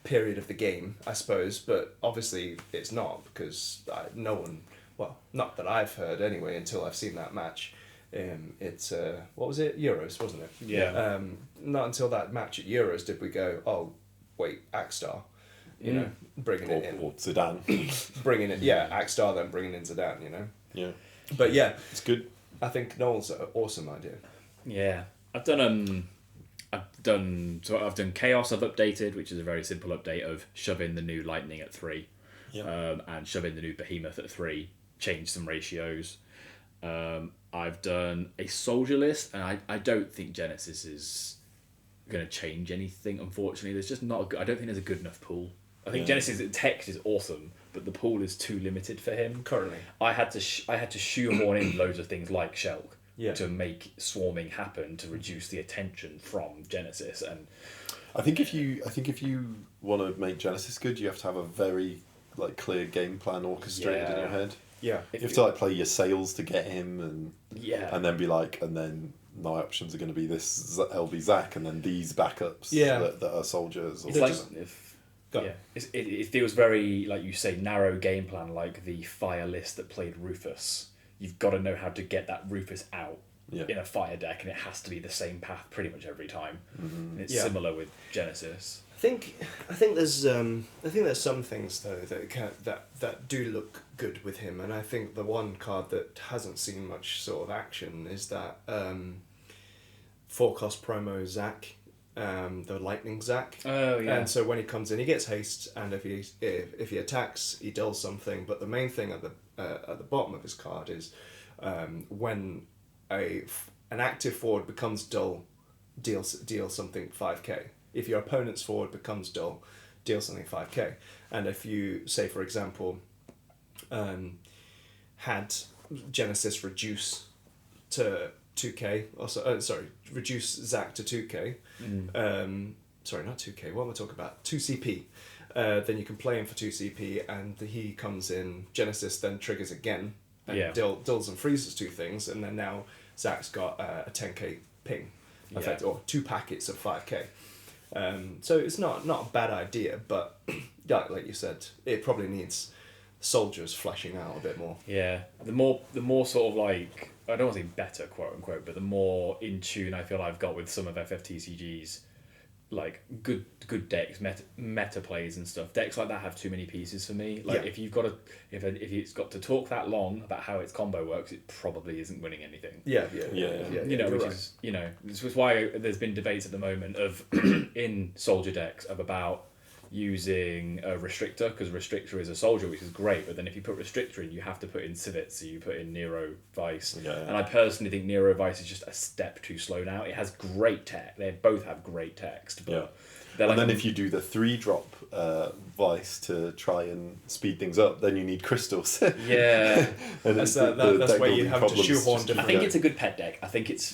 period of the game, I suppose. But obviously it's not, because no one, well, not that I've heard anyway until I've seen that match. It's what was it? Euros, wasn't it? Yeah. Not until that match at Euros did we go, oh wait, Axstar, you know, bringing it in. Or Zidane. Bringing it, Axstar, then bringing in Zidane, you know. Yeah. But yeah, it's good. I think Noel's an awesome idea. Yeah, I've done Chaos. I've updated, which is a very simple update of shove in the new Lightning at 3, and shove in the new Behemoth at 3. Change some ratios. I've done a soldier list, and I don't think Genesis is going to change anything. Unfortunately, there's just not. I don't think there's a good enough pool. I think Genesis text is awesome, but the pool is too limited for him currently. I had to shoehorn in loads of things like Shulk to make swarming happen, to reduce the attention from Genesis. And I think if you want to make Genesis good, you have to have a very clear game plan orchestrated in your head. Yeah, you have to play your sales to get him, and then be and then my options are going to be this LB Zach, and then these backups that are soldiers. It feels very, like you say, narrow game plan, like the fire list that played Rufus. You've got to know how to get that Rufus out in a fire deck, and it has to be the same path pretty much every time. And it's Yeah. similar with Genesis. I think there's some things though that do look good with him, and I think the one card that hasn't seen much sort of action is that 4-cost promo Zach, the Lightning Zach. Oh yeah. And so when he comes in, he gets haste, and if he attacks, he dulls something. But the main thing at the bottom of his card is when an active forward becomes dull, deal something 5k. If your opponent's forward becomes dull, deal something 5k. And if you, say for example, had Genesis reduce to 2k, reduce Zach to 2k, sorry, not 2k, what am I talking about? 2CP. Then you can play him for 2CP, and he comes in, Genesis then triggers again, and dulls and freezes 2 things, and then now Zach's got a 10k ping effect, or 2 packets of 5k. So it's not a bad idea, but like you said, it probably needs soldiers fleshing out a bit more. Yeah, the more sort of like, I don't want to say better, quote unquote, but the more in tune I feel I've got with some of FFTCG's like good decks, meta plays and stuff. Decks like that have too many pieces for me. Like if you've got if it's got to talk that long about how its combo works, it probably isn't winning anything. Yeah. You know, which is, you know, this is why there's been debates at the moment of in soldier decks of about using a restrictor, because restrictor is a soldier, which is great, but then if you put restrictor in, you have to put in civets, so you put in Nero Vice. And I personally think Nero Vice is just a step too slow now. It has great tech, they both have great text, but and like, then if you do the 3-drop Vice to try and speed things up, then you need crystals. And that's where you have to shoehorn different. I think it's a good pet deck. I think it's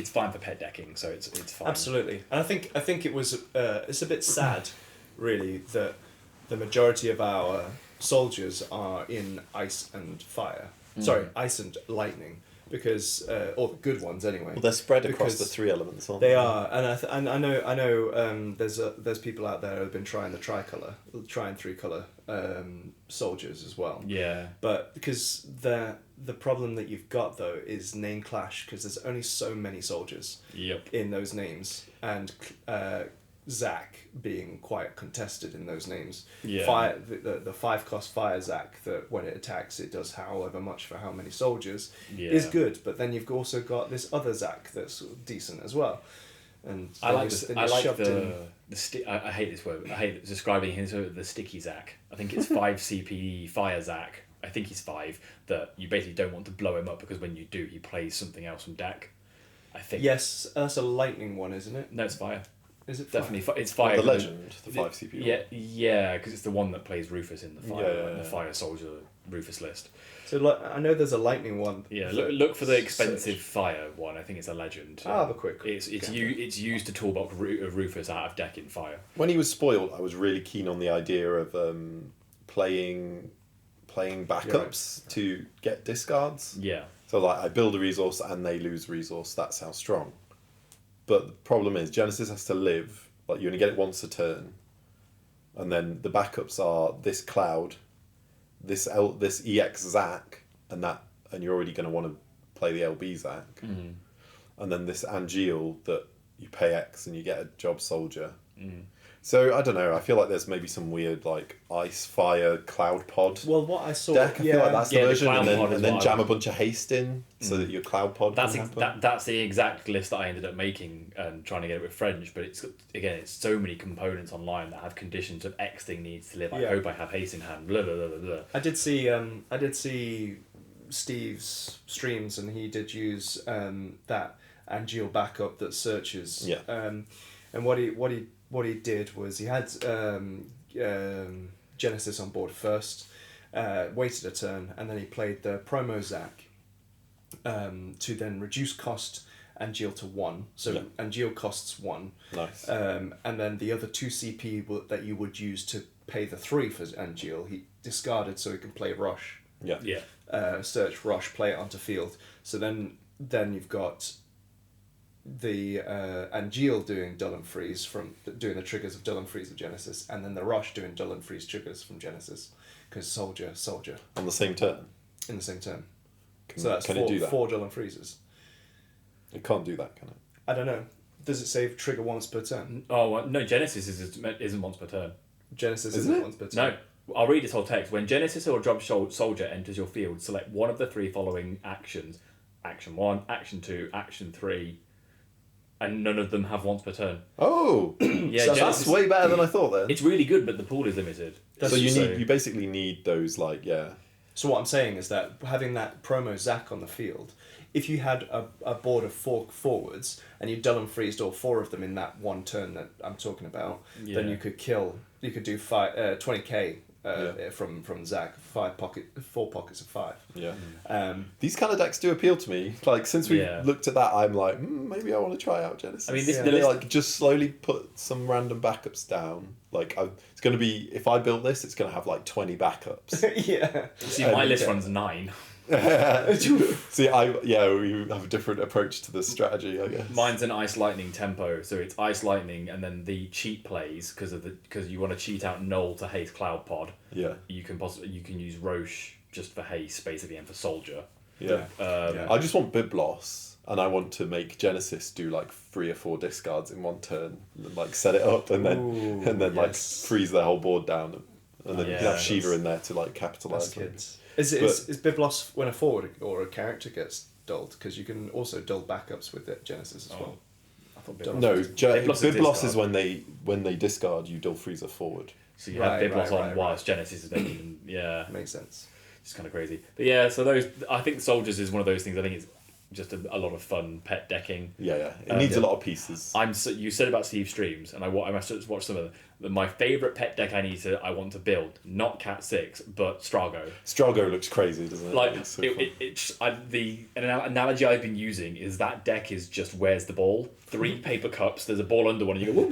fine for pet decking, so it's fine. Absolutely. And I think it was it's a bit sad, really, that the majority of our soldiers are in ice and fire. Sorry, ice and lightning, because or the good ones anyway. Well, they're spread across the 3 elements, aren't they? They are, and I know. There's people out there who have been trying the trying 3-color soldiers as well. Yeah. But because the problem that you've got though is name clash, because there's only so many soldiers. In those names, and Zach being quite contested in those names. Fire, the 5-cost fire Zach, that when it attacks it does however much for how many soldiers, is good, but then you've also got this other Zach that's like as well. And I like the I hate this word. I hate describing him as the sticky Zach. I think it's 5 CP fire Zach. I think he's 5, that you basically don't want to blow him up, because when you do, he plays something else from deck. I think. Yes, that's a lightning one, isn't it? No, it's fire. Is it fire? Definitely, it's fire. The legend, the 5 CP. Yeah, because it's the one that plays Rufus in the fire, the fire soldier Rufus list. So I know there's a lightning one. Yeah, look for the expensive fire one. I think it's a legend. I'll have a quick. It's used to toolbox Rufus out of deck in fire. When he was spoiled, I was really keen on the idea of playing backups to get discards. Yeah. So like I build a resource and they lose resource. That's how strong. But the problem is Genesis has to live, like you only get it once a turn, and then the backups are this Cloud, this EX Zac, and you're already going to want to play the LB Zac, and then this Angeal that you pay X and you get a job soldier. So I don't know. I feel like there's maybe some weird like ice fire cloud pod. Well, what I saw deck. I feel like that's the version, and then jam a I bunch of haste in so that your cloud pod. That's the exact list that I ended up making and trying to get it with French. But it's so many components online that have conditions of X thing needs to live. I hope I have haste in hand. Blah blah blah blah blah. I did see Steve's streams, and he did use that Angeal backup that searches. Yeah. And what he did was he had Genesis on board first, waited a turn, and then he played the promo Zac to then reduce cost Angeal to 1. So Angeal costs 1. Nice. And then the other 2 CP that you would use to pay the 3 for Angeal, he discarded so he can play Rush. Search Rush, play it onto field. So then you've got the Angeal doing Dull and Freeze doing the triggers of Dull and Freeze of Genesis, and then the Rush doing Dull and Freeze triggers from Genesis, because soldier on the same turn. In the same turn. Can it do that? 4 Dull and Freezes. It can't do that, can it? I don't know. Does it say trigger once per turn? Oh well, no, Genesis isn't once per turn. Genesis Isn't isn't it? once per turn. No, I'll read this whole text. When Genesis or Drop Soldier enters your field, select one of the 3 following actions: Action 1, Action 2, Action 3, and none of them have once per turn. Oh, Yeah, so Genesis, that's way better than I thought then. it's really good, but the pool is limited. So you basically need those So what I'm saying is that having that promo Zac on the field, if you had a board of 4 forwards and you Dull and Freezed all 4 of them in that one turn that I'm talking about, then you could do 20k from Zac, 4 pockets of 5. Yeah. These kind of decks do appeal to me. Like since we looked at that, I'm like, maybe I want to try out Genesis. I mean, they just slowly put some random backups down. Like it's going to be, if I build this, it's going to have like 20 backups. Yeah. See, my list runs 9. See, we have a different approach to the strategy, I guess. Mine's an Ice Lightning tempo, so it's Ice Lightning, and then the cheat plays because you want to cheat out Null to haste Cloud Pod. Yeah. You can use Roche just for haste, Space Avian for Soldier. Yeah. I just want Biblos, and I want to make Genesis do like 3 or 4 discards in one turn, and like set it up, and then like freeze their whole board down, and then you can have Shiva in there to like capitalize. Kids. Is Biblos when a forward or a character gets dulled? Because you can also dull backups with it, Genesis as well. I thought Biblos is when they discard, you dull freeze a forward. So you have Biblos on whilst Genesis is making makes sense. It's kind of crazy, but yeah. So I think Soldiers is one of those things. I think it's just a lot of fun pet decking. Yeah. It needs a lot of pieces. You said about Steve Streams, and I must watch some of them. My favourite pet deck I want to build, not Cat 6, but Strago. Strago looks crazy, doesn't it? Like an analogy I've been using is that deck is just where's the ball? 3 paper cups. There's a ball under one, and you go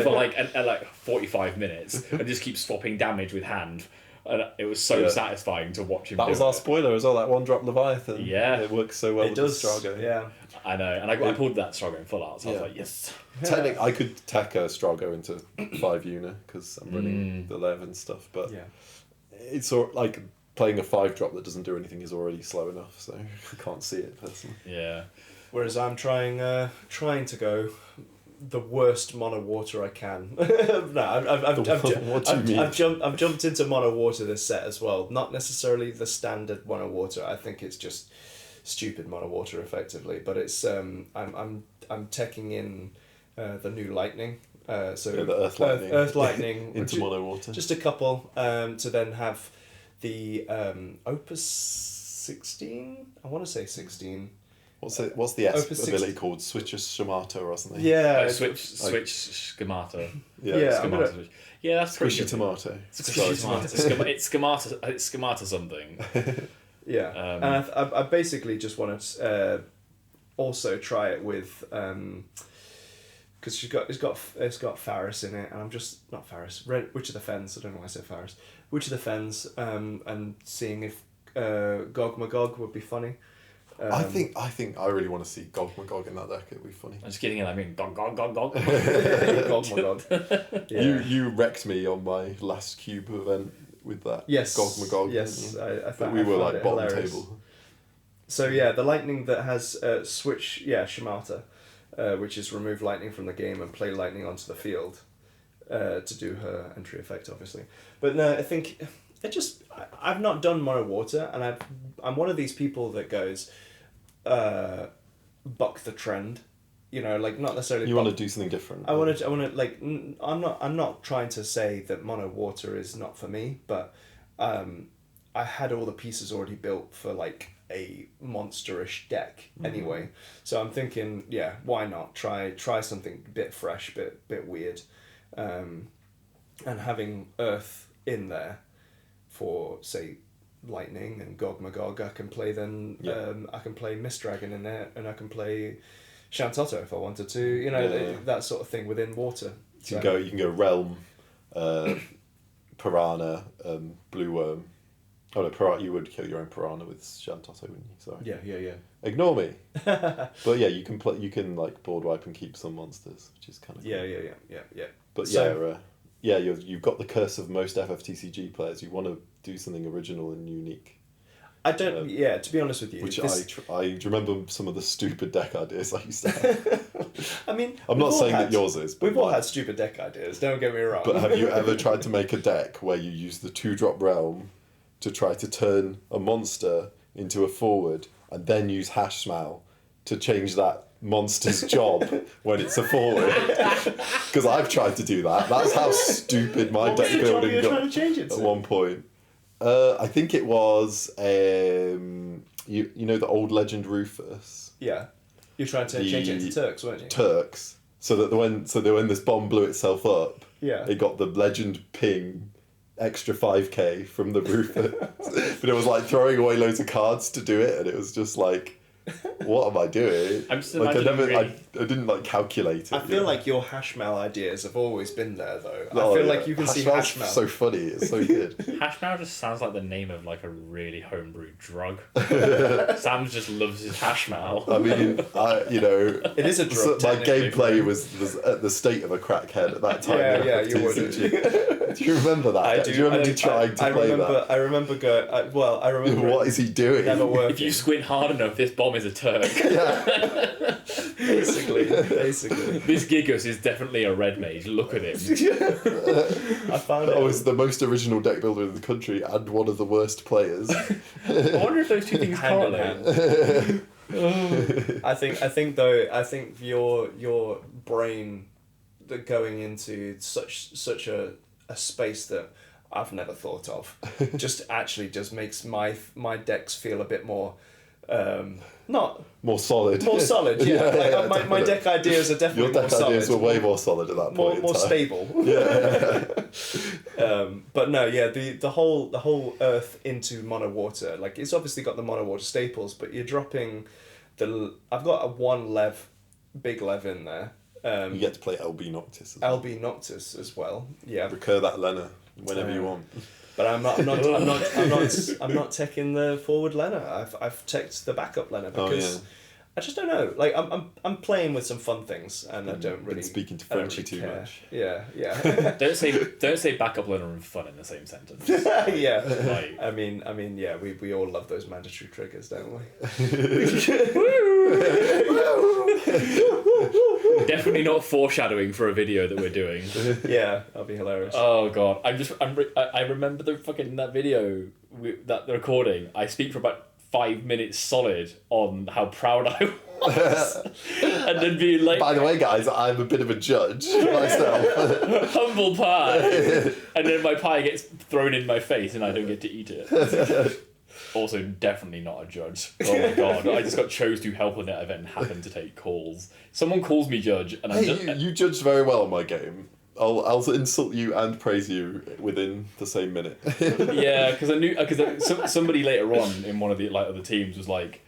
for like 45 minutes, and just keep swapping damage with hand. And it was so satisfying to watch him. That was our spoiler as well. That 1-drop Leviathan. Yeah, it works so well with the Strago. Yeah, I know, and I pulled that Strago in full art, so I was like, yes. Technically, I could tack a Strago into 5 Una because I'm running the 11 stuff, but it's sort of like playing a 5-drop that doesn't do anything is already slow enough, so I can't see it personally. Yeah. Whereas I'm trying to go the worst mono water I can. I've jumped into mono water this set as well. Not necessarily the standard mono water. I think it's just stupid mono water effectively. But it's I'm teching in the new lightning. The Earth Lightning into mono water. Just a couple to then have the Opus 16. I want to say 16. What's the S ability called? Switch Schemata or something? Yeah. Switch Schemata. Yeah, that's pretty Squishy Tomato. It's Schemata something. Yeah. And I basically just want to also try it with because it's got Faris in it, and I'm just not Faris. Witch of the Fens. I don't know why I said Faris. Witch of the Fens. And seeing if Gog Magog would be funny. I think I really want to see Gog Magog in that deck. It'd be funny. I'm just kidding, and I mean Gog. Gog Magog. Yeah. You wrecked me on my last cube event with that. Yes. Gog Magog. Yes, I thought we were like bottom hilarious. table. So the lightning that has switch Shimata, which is remove lightning from the game and play lightning onto the field, to do her entry effect, obviously. But no, I think I've not done mono water, and I'm one of these people that goes, buck the trend, like not necessarily. You want to do something different. I want to like. I'm not trying to say that mono water is not for me, but I had all the pieces already built for like a monsterish deck anyway. So I'm thinking, why not try something a bit fresh, bit weird, and having Earth in there for say lightning and Gog Magog. I can play I can play Mist Dragon in there, and I can play Shantotto if I wanted to. That sort of thing within water. You can go Realm, Piranha, Blue Worm. Oh no, you would kill your own Piranha with Shantotto, wouldn't you? Sorry. Yeah. Ignore me. But yeah, you can play. You can like board wipe and keep some monsters, which is kind of cool. Yeah. But you've got the curse of most FFTCG players. You want to do something original and unique. I don't. Yeah, to be honest with you, Which I remember some of the stupid deck ideas I used to have. I mean, I'm not saying that yours is. We've all had stupid deck ideas. Don't get me wrong. But have you ever tried to make a deck where you use the 2-drop realm to try to turn a monster into a forward, and then use hash smell to change that monster's job when it's a forward? Because I've tried to do that. That's how stupid my deck building got trying to change it to? at one point. I think it was you know the old legend Rufus. Yeah, you're trying to change it into Turks, weren't you? Turks. So that when this bomb blew itself up, yeah, it got the legend ping extra 5k from the Rufus. But it was like throwing away loads of cards to do it, and it was just like, what am I doing? I'm just like imagining I didn't like calculate it. I feel like your Hashmal ideas have always been there, though. Oh, I feel like you can see Hashmal. So funny, it's so good. Hashmal just sounds like the name of like a really homebrewed drug. Sam just loves his Hashmal. I mean, it is a drug. My gameplay was at the state of a crackhead at that time. Yeah, you would. Do you remember that? Do you remember me trying to play that? I remember going. I remember. What is he doing? Never working. If you squint hard enough, this bomb is a Turk. Basically. This Gigas is definitely a red mage. Look at him. I found it. I was the most original deck builder in the country and one of the worst players. I wonder if those two things correlate. I think your brain going into such a space that I've never thought of just makes my decks feel a bit more not more solid. More solid, yeah. My deck ideas are definitely your more deck solid. ideas were way more solid at that point. More stable. But no, yeah, the whole Earth into mono water, like it's obviously got the mono water staples, but you're dropping I've got a 1 big lev in there. You get to play LB Noctis. LB Noctis as well. Yeah. Recur that Lena whenever you want. But I'm not teching the forward Lena. I've teched the backup Lena because I just don't know. Like I'm playing with some fun things and I don't really speaking to Frenchy too much. Yeah. Don't say backup learner and fun in the same sentence. Yeah. Like, I mean, yeah. We all love those mandatory triggers, don't we? Definitely not foreshadowing for a video that we're doing. Yeah, that'll be hilarious. Oh god, I remember that video that the recording. I speak for about 5 minutes solid on how proud I was, and then being like, by the way, guys, I'm a bit of a judge myself. Humble pie, and then my pie gets thrown in my face and I don't get to eat it. Also, definitely not a judge. Oh my god, I just got chose to help on that event and happened to take calls. Someone calls me judge, and you judged very well on my game. I'll insult you and praise you within the same minute. Yeah, because somebody later on in one of the other teams was like,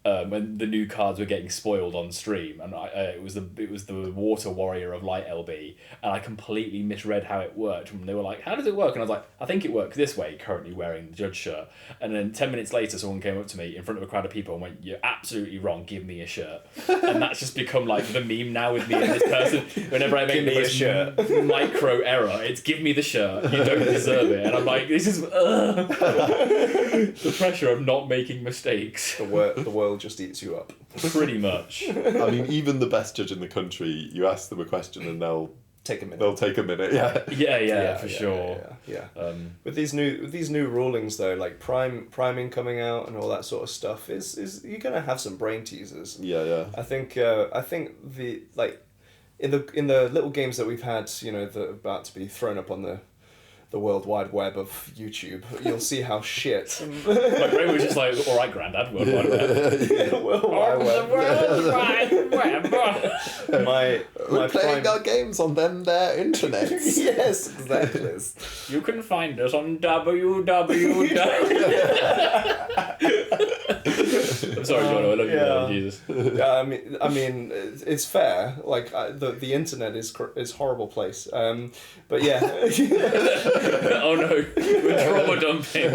when the new cards were getting spoiled on stream, and it was the Water Warrior of Light LB, and I completely misread how it worked. And they were like, "How does it work?" And I was like, "I think it works this way." Currently wearing the judge shirt, and then 10 minutes later, someone came up to me in front of a crowd of people and went, "You're absolutely wrong. Give me a shirt." And that's just become like the meme now with me and this person. Whenever I make the most micro error, it's "Give me the shirt. You don't deserve it." And I'm like, this is the pressure of not making mistakes. The world just eats you up. Pretty much. I mean, even the best judge in the country, you ask them a question and they'll take a minute. They'll take a minute. Yeah. For sure. Yeah. With these new rulings though, like priming coming out and all that sort of stuff, is you're gonna have some brain teasers. Yeah. I think the in the little games that we've had, that are about to be thrown up on the World Wide Web of YouTube, you'll see how shit. My brain was just like, all right, Grandad, World Wide Web. World Wide Web. World Wide Web. We're playing our games on their internet. Yes, exactly. You can find us on www. I'm sorry, Jono, I love you, man, Jesus. I mean, it's fair. Like the internet is a horrible place. But yeah. Oh no, we're trauma dumping.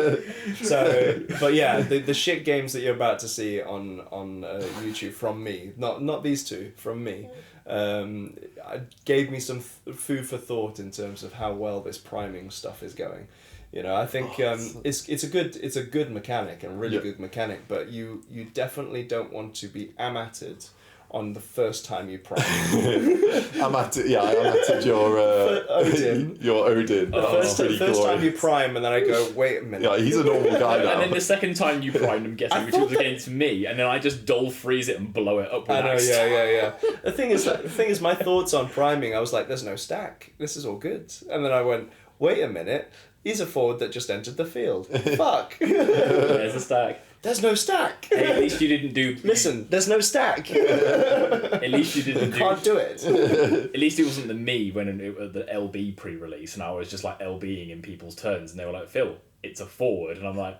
So, but yeah, the shit games that you're about to see on YouTube from me, not these two, from me, gave me some food for thought in terms of how well this priming stuff is going. You know, I think it's a good mechanic and really good mechanic, but you definitely don't want to be amatted on the first time you prime. I'm at your Odin. Your Odin. The first time you prime, and then I go, wait a minute. Yeah, he's a normal guy now. And then the second time you primed, I'm guessing, which was against me, and then I just dull freeze it and blow it up with axe. Yeah. The thing is, my thoughts on priming, I was like, there's no stack. This is all good. And then I went, wait a minute. He's a forward that just entered the field. Fuck. There's a stack. There's no stack. Hey, at least you didn't do... Listen, there's no stack. At least you didn't do... Can't do it. At least it wasn't the LB pre-release, and I was just like LBing in people's turns, and they were like, Phil, it's a forward, and I'm like,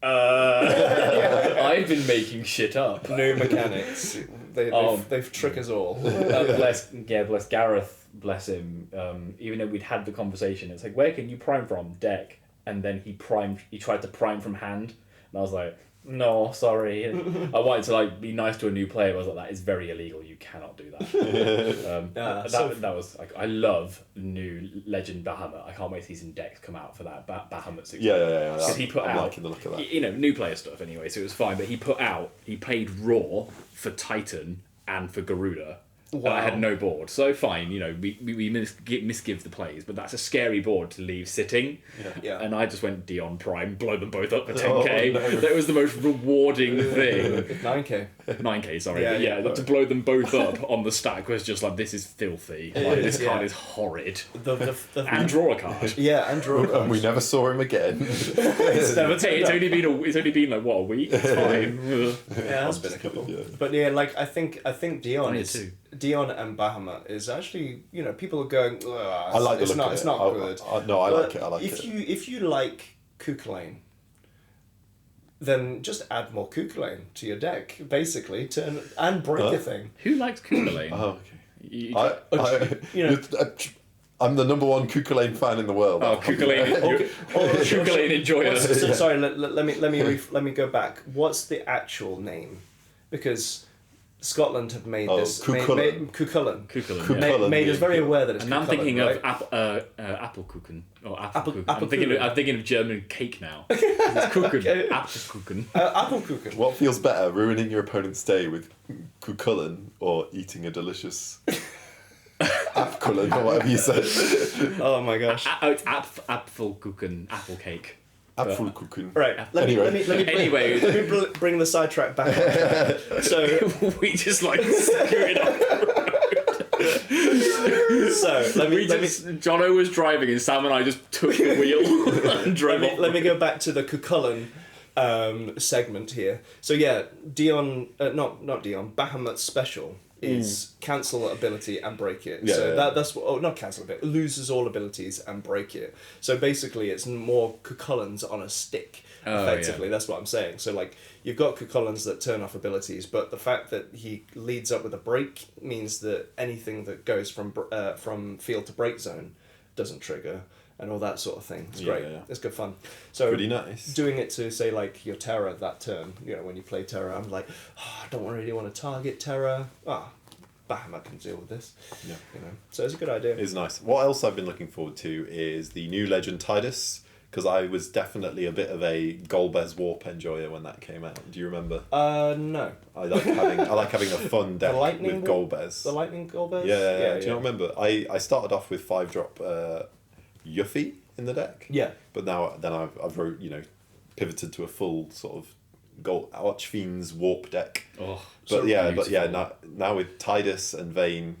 I've been making shit up. New mechanics. They've tricked us all. Bless Gareth, bless him. Even though we'd had the conversation, it's like, where can you prime from? Deck. And then he tried to prime from hand. And I was like, no, sorry. And I wanted to like be nice to a new player. But I was like, that is very illegal. You cannot do that. That was like, I love new Legend Bahamut. I can't wait to see some decks come out for that Bahamut 6. Yeah. Because he put I'm out, liking the look of that. You know, new player stuff anyway, so it was fine. But he played Raw for Titan and for Garuda. Wow. I had no board, so fine. You know, we misgive the plays, but that's a scary board to leave sitting. Yeah. And I just went Dion Prime, blow them both up for 10k. No. That was the most rewarding thing. 9k. 9k, sorry. To blow them both up on the stack was just like, this is filthy. Like, this card is horrid. And draw a card. Yeah, and draw a card. And we never saw him again. It's only been like what, a week? It's fine. Yeah, it's been a couple. Yeah. But yeah, like I think Dion and Bahamut is actually, you know, people are going, I like the look of it. It's not good. I like it. If you like Kukulane, then just add more Kukulane to your deck, basically, and break a thing. Who likes Kukulane? Oh, okay. I'm the number one Kukulane fan in the world. Oh, Kukulane enjoyer. Sorry, let me go back. What's the actual name? Because Scotland have made this. Cuchulainn. Made us very aware that it's. And I'm thinking of Apfelkuchen or Apfelkuchen. I'm thinking of German cake now. It's Kuchen. Apfelkuchen. Apfelkuchen. What feels better, ruining your opponent's day with Cuchulainn or eating a delicious Apfelkuchen or whatever you said? Oh my gosh. Apfelkuchen, apple cake. Apfelkuchen. Right. Let me bring the sidetrack back on. So we just like scooted off the road. So let me Jono was driving and Sam and I just took the wheel and drove off. Let me go back to the Cuchulainn segment here. So yeah, not Dion, Bahamut's special is cancel ability and break it. That's what, not cancel a bit, loses all abilities and break it. So basically it's more Cuchulainns on a stick, effectively. That's what I'm saying. So like you've got Cuchulainns that turn off abilities, but the fact that he leads up with a break means that anything that goes from field to break zone doesn't trigger. And all that sort of thing. It's great. Yeah. It's good fun. So pretty nice. Doing it to say like your Terra that turn, you know, when you play Terra, I'm like, I don't really want to target Terra. Bahamut can deal with this. Yeah. You know. So it's a good idea. It's nice. What else I've been looking forward to is the new Legend Tidus, because I was definitely a bit of a Golbez Warp enjoyer when that came out. Do you remember? No. I like having a fun deck with Golbez. The Lightning Golbez? Yeah. Do you not remember? I started off with 5-drop Yuffie in the deck. Yeah. But now I've pivoted to a full sort of Archfiend's Warp deck. Oh, but now with Tidus and Vayne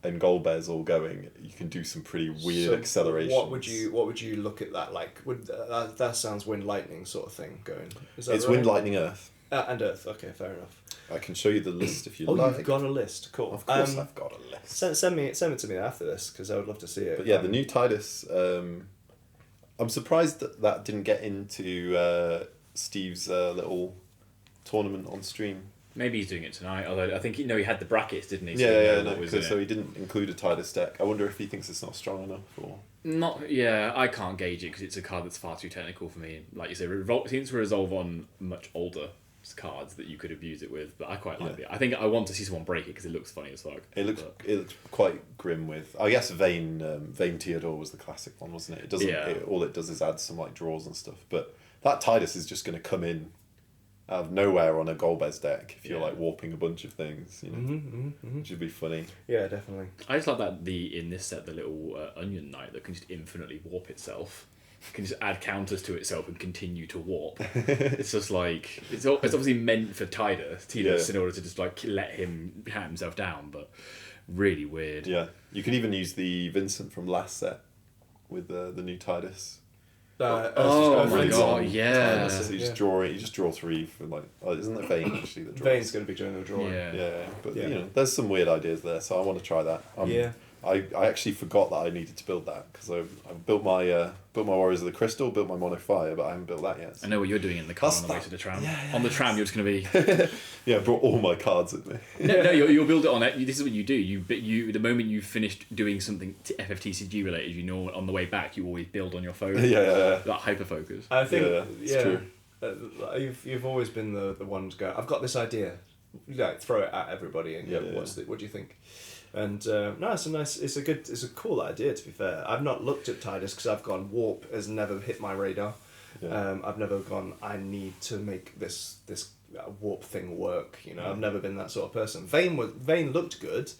and Golbez all going, you can do some pretty weird accelerations. What would you look at that like? Would that sounds Wind Lightning sort of thing going? Is that it's right? Wind Lightning Earth. And Earth. Okay, fair enough. I can show you the list if you like. You've got a list. Cool. Of course, I've got a list. Send it to me after this because I would love to see it. But yeah, the new Tidus. I'm surprised that didn't get into Steve's little tournament on stream. Maybe he's doing it tonight. Although I think he had the brackets, didn't he? So he didn't include a Tidus deck. I wonder if he thinks it's not strong enough or. Not, yeah, I can't gauge it because it's a card that's far too technical for me. Like you say, seems to resolve on much older cards that you could abuse it with, but I quite like it. I think I want to see someone break it because it looks funny as fuck. It looks quite grim with. I guess Vayne Theodore was the classic one, wasn't it? It doesn't. All it does is add some like draws and stuff. But that Tidus is just going to come in out of nowhere on a Golbez deck if you're like warping a bunch of things, you know, which would be funny. Yeah, definitely. I just like that in this set the little Onion Knight that can just infinitely warp itself. Can just add counters to itself and continue to warp. It's just like it's obviously meant for Tidus in order to just like let him hat himself down, but really weird. Yeah, you can even use the Vincent from last set with the new Tidus. Oh my god! Yeah. So you just draw it. You just draw 3 for like. Isn't it Vayne actually that draws? Vayne's going to be doing the drawing. Yeah. But you know, there's some weird ideas there, so I want to try that. I actually forgot that I needed to build that because I built my Warriors of the Crystal, built my Mono Fire, but I haven't built that yet. So. I know what you're doing in the car on the way to the tram. On the tram, you're just going to be. I brought all my cards with me. No, you'll build it on it. This is what you do. You the moment you've finished doing something FFTCG related, you know, on the way back, you always build on your phone. That hyper focus. I think it's true. You've always been the one to go. I've got this idea. Like throw it at everybody and go, what do you think? And no, it's a cool idea, to be fair. I've not looked at Tidus because I've gone warp has never hit my radar. I've never gone, I need to make this warp thing work, you know. I've never been that sort of person. Vayne looked good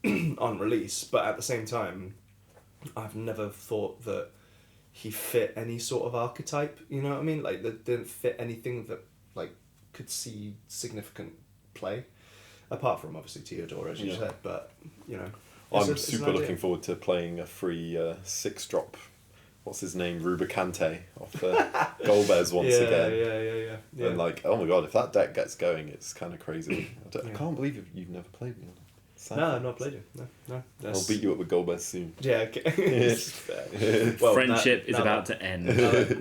on release, but at the same time I've never thought that he fit any sort of archetype, you know what I mean? Like that didn't fit anything that like could see significant play. Apart from obviously Theodore, as you said, but you know, I'm super looking forward to playing a free 6-drop. What's his name? Rubicante off Golbez once again. Yeah. And like, oh my god, if that deck gets going, it's kind of crazy. I can't believe you've never played me. No, I've not played it. No. I'll beat you up with Golbez soon. Yeah. Okay. Well, friendship is about to end.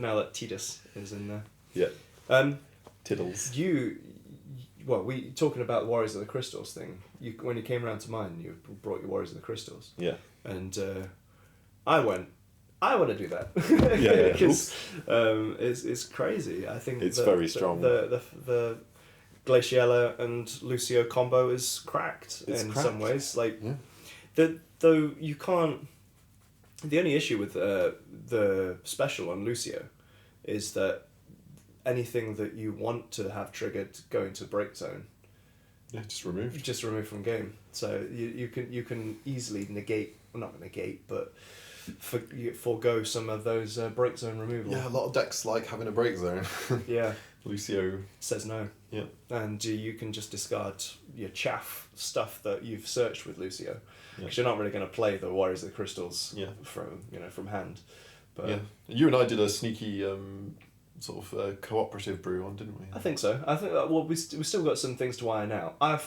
Now that Tidus is in there. Yeah. Tiddles. We talking about the Warriors of the Crystals thing. When you came around to mine, you brought your Warriors of the Crystals. Yeah. And I want to do that. Because it's crazy. I think it's very strong. The Glaciella and Lucio combo is cracked some ways. Like, though you can't. The only issue with the special on Lucio is that anything that you want to have triggered going to break zone, just removed from game. So you can easily not negate, but forego some of those break zone removal. Yeah, a lot of decks like having a break zone. Yeah. Lucio says no. Yeah. And you can just discard your chaff stuff that you've searched with Lucio, because you're not really going to play the Warriors of the Crystals from hand. But you and I did a sneaky sort of cooperative brew one, didn't we? I think so. I think we've still got some things to iron out. I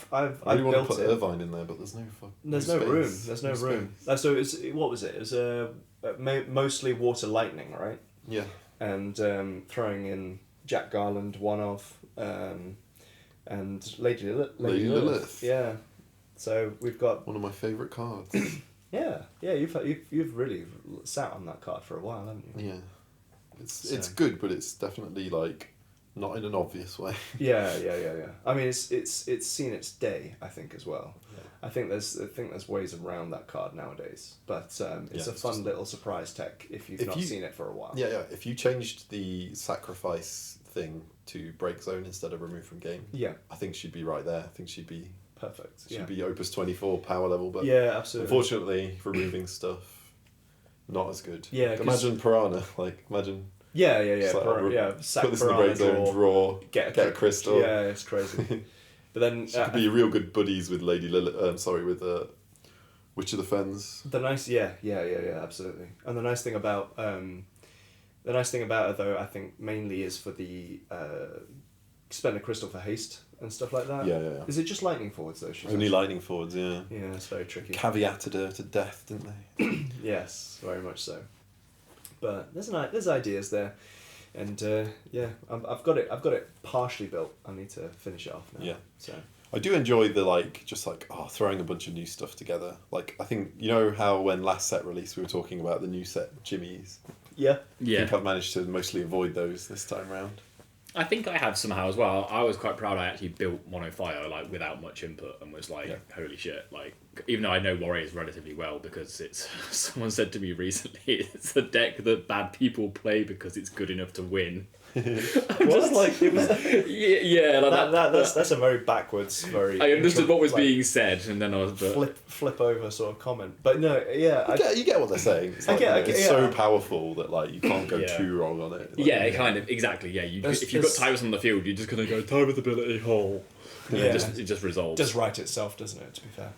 really want to put Irvine in there, but there's no room. There's no room. So what was it? It was mostly Water Lightning, right? Yeah. And throwing in Jack Garland, one of, and Lady Lilith. Yeah. So we've got one of my favourite cards. Yeah. You've really sat on that card for a while, haven't you? Yeah. It's good, but it's definitely like not in an obvious way. Yeah. I mean, it's seen its day, I think, as well. Yeah. I think there's ways around that card nowadays, but it's a fun little surprise tech if you've not seen it for a while. Yeah. If you changed the sacrifice thing to break zone instead of remove from game, I think she'd be right there. I think she'd be perfect. She'd be Opus 24 power level, but absolutely. Unfortunately, removing stuff. Not as good. Yeah. Imagine Piranha. Imagine. Yeah. Sack put this in the break zone, draw, get a crystal. Yeah, it's crazy. But then she could be real good buddies with Lady Lilith. With Witch of the Fens. The nice, absolutely. And the nice thing about her though, I think mainly is for the spend a crystal for haste and stuff like that. Yeah. Is it just lightning forwards though? Only lightning forwards, yeah. Yeah, it's very tricky. Caveated her to death, didn't they? Yes, very much so. But there's ideas there, and I've got it partially built. I need to finish it off now. Yeah. So I do enjoy the throwing a bunch of new stuff together. Like I think you know how when last set released we were talking about the new set jimmies. Yeah. I think I've managed to mostly avoid those this time round. I think I have somehow as well. I was quite proud I actually built Monofire like without much input and was like, holy shit! Like, even though I know Warriors relatively well because it's someone said to me recently, it's a deck that bad people play because it's good enough to win. Just like it was. That's a very backwards, very. I understood what was being said, and then I was flip over sort of comment. But no, you get what they're saying. It's like, it's so powerful that like you can't go too wrong on it. Like, kind of exactly. Yeah, if you've got Tyrus on the field, you're just gonna go Tyrus ability hole. It just resolves. Does right itself, doesn't it? To be fair.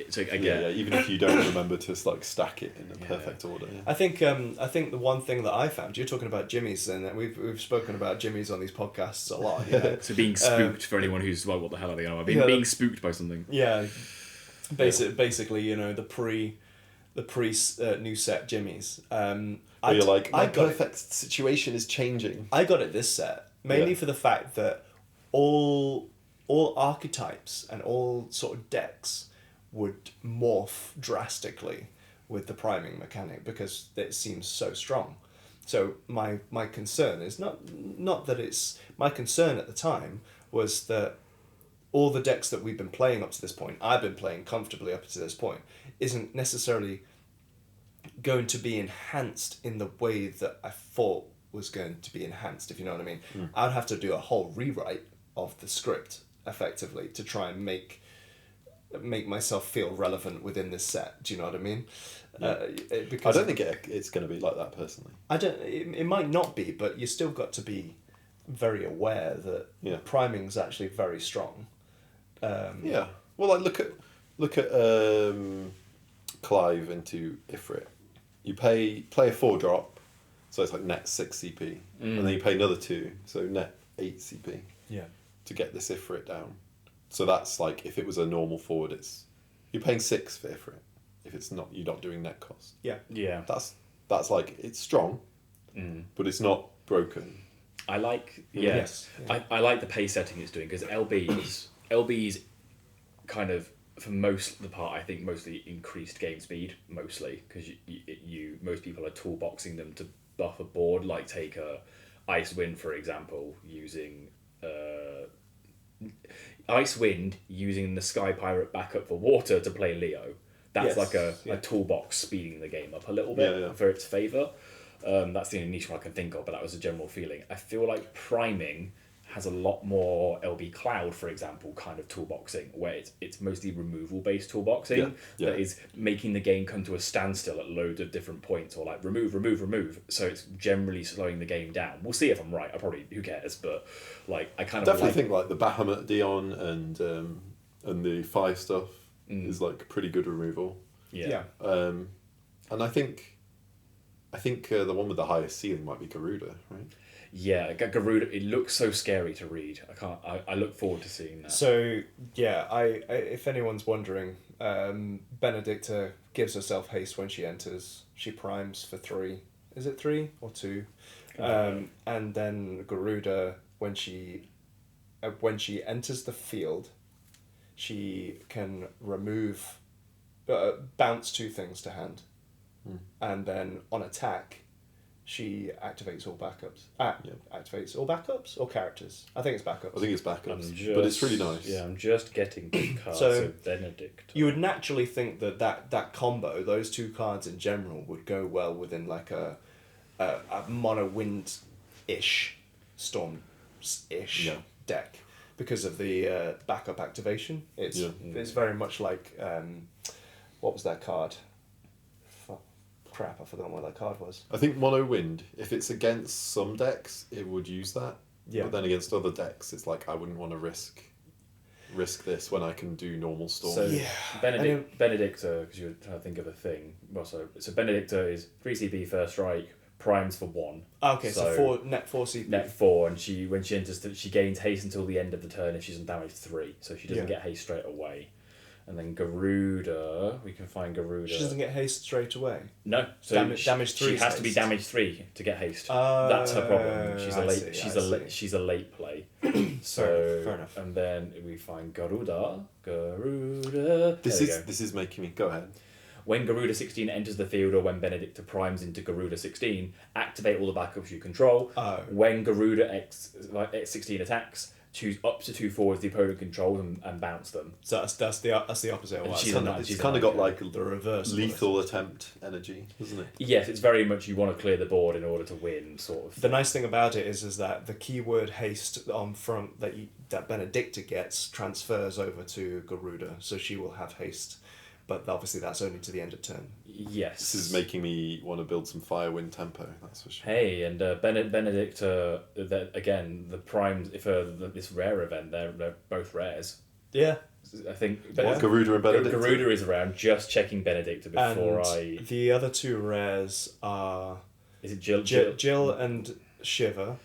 Even if you don't remember to like stack it in a perfect order. Yeah. I think the one thing that I found, you're talking about jimmies, and we've spoken about jimmies on these podcasts a lot. So being spooked for anyone who's like, what the hell are they on? Being spooked by something. Yeah. Basically, the pre new set jimmies. You're like, my perfect situation is changing. I got it this set mainly for the fact that all archetypes and all sort of decks would morph drastically with the priming mechanic because it seems so strong. So my concern is not that it's my concern at the time was that all the decks that we've been playing up to this point, I've been playing comfortably up to this point, isn't necessarily going to be enhanced in the way that I thought was going to be enhanced, if you know what I mean. I'd have to do a whole rewrite of the script effectively to try and make myself feel relevant within this set. Do you know what I mean? Because I don't think it's going to be like that personally. It might not be, but you still got to be very aware that priming's actually very strong. Well, like look at Clive into Ifrit. You play a 4-drop, so it's like net 6 CP, and then you pay another 2, so net 8 CP. Yeah. To get this Ifrit down. So that's like, if it was a normal forward, you're paying 6 for Ifrit. If it's not, you're not doing net cost. Yeah. Yeah. That's like, it's strong, but it's not broken. I like, I like the pace setting it's doing, because LB's kind of, for most of the part, I think mostly increased game speed, mostly, because most people are toolboxing them to buff a board, like take a Ice Wind, for example, using Ice Wind using the Sky Pirate backup for water to play Leo. That's like a toolbox speeding the game up a little bit for its favour. That's the only niche one I can think of, but that was a general feeling. I feel like priming has a lot more LB Cloud, for example, kind of toolboxing, where it's mostly removal-based toolboxing that is making the game come to a standstill at loads of different points, or like remove. So it's generally slowing the game down. We'll see if I'm right. Who cares? But like, I kind of definitely think like the Bahamut Dion and the 5 stuff is like pretty good removal. Yeah. And I think the one with the highest ceiling might be Garuda, right? Yeah, Garuda. It looks so scary to read. I look forward to seeing that. So yeah, I if anyone's wondering, Benedicta gives herself haste when she enters. She primes for 3. Is it 3 or 2? And then Garuda, when she enters the field, she can bounce 2 things to hand, and then on attack, she activates all backups. Activates all backups or characters. I think it's backups. I think it's backups, but it's really nice. Yeah, I'm just getting the cards of Benedict. You would naturally think that combo, those 2 cards in general, would go well within like a mono wind-ish, storm-ish deck because of the backup activation. It's very much like what was that card? Crap, I forgot what that card was. I think mono wind, if it's against some decks, it would use that. Yeah. But then against other decks, it's like, I wouldn't want to risk this when I can do normal storm. So Benedicta, because you're trying to think of a thing. Well, so Benedicta is 3 CP first strike, primes for 1. Okay, so net 4 CP. Net 4, and when she enters, she gains haste until the end of the turn if she's on damage 3, so she doesn't get haste straight away. And then Garuda, we can find Garuda. She doesn't get haste straight away. No, so damage 3. She has to be damage 3 to get haste. That's her problem. She's a late play. So fair enough. And then we find Garuda. This is making me go ahead. when Garuda 16 enters the field or when Benedicta primes into Garuda 16, activate all the backups you control. When Garuda X16 attacks, choose up to 2 forwards the opponent controls and bounce them. So that's the opposite of what It's kind of got like the reverse lethal attempt energy, doesn't it? Yes, it's very much you want to clear the board in order to win, sort of. The nice thing about it is that the keyword haste on front that Benedicta gets transfers over to Garuda, so she will have haste, but obviously that's only to the end of turn. Yes. This is making me want to build some Firewind tempo, that's for sure. Hey, and Benedicta, again, the primes, for this rare event, they're both rares. Yeah. I think Garuda and Benedicta? Garuda is around, just checking Benedicta before and the other 2 rares are... Is it Jill? Jill and Shiva,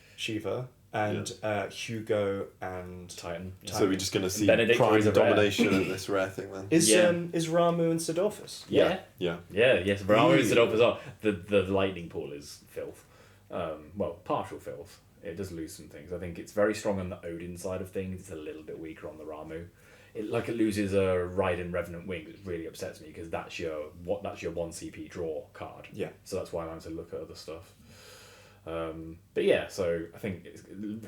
and Hugo and Titan. So we're just going to see Benedicta prime is a rare. domination of this rare thing then? Is Ramu and Sidorphus? Yeah. Yes, Ramu and Sidorphus are. The lightning pool is filth. Partial filth. It does lose some things. I think it's very strong on the Odin side of things. It's a little bit weaker on the Ramu. It loses a Raiden Revenant Wing, which really upsets me because that's your 1 CP draw card. Yeah. So that's why I'm having to look at other stuff. But yeah, so I think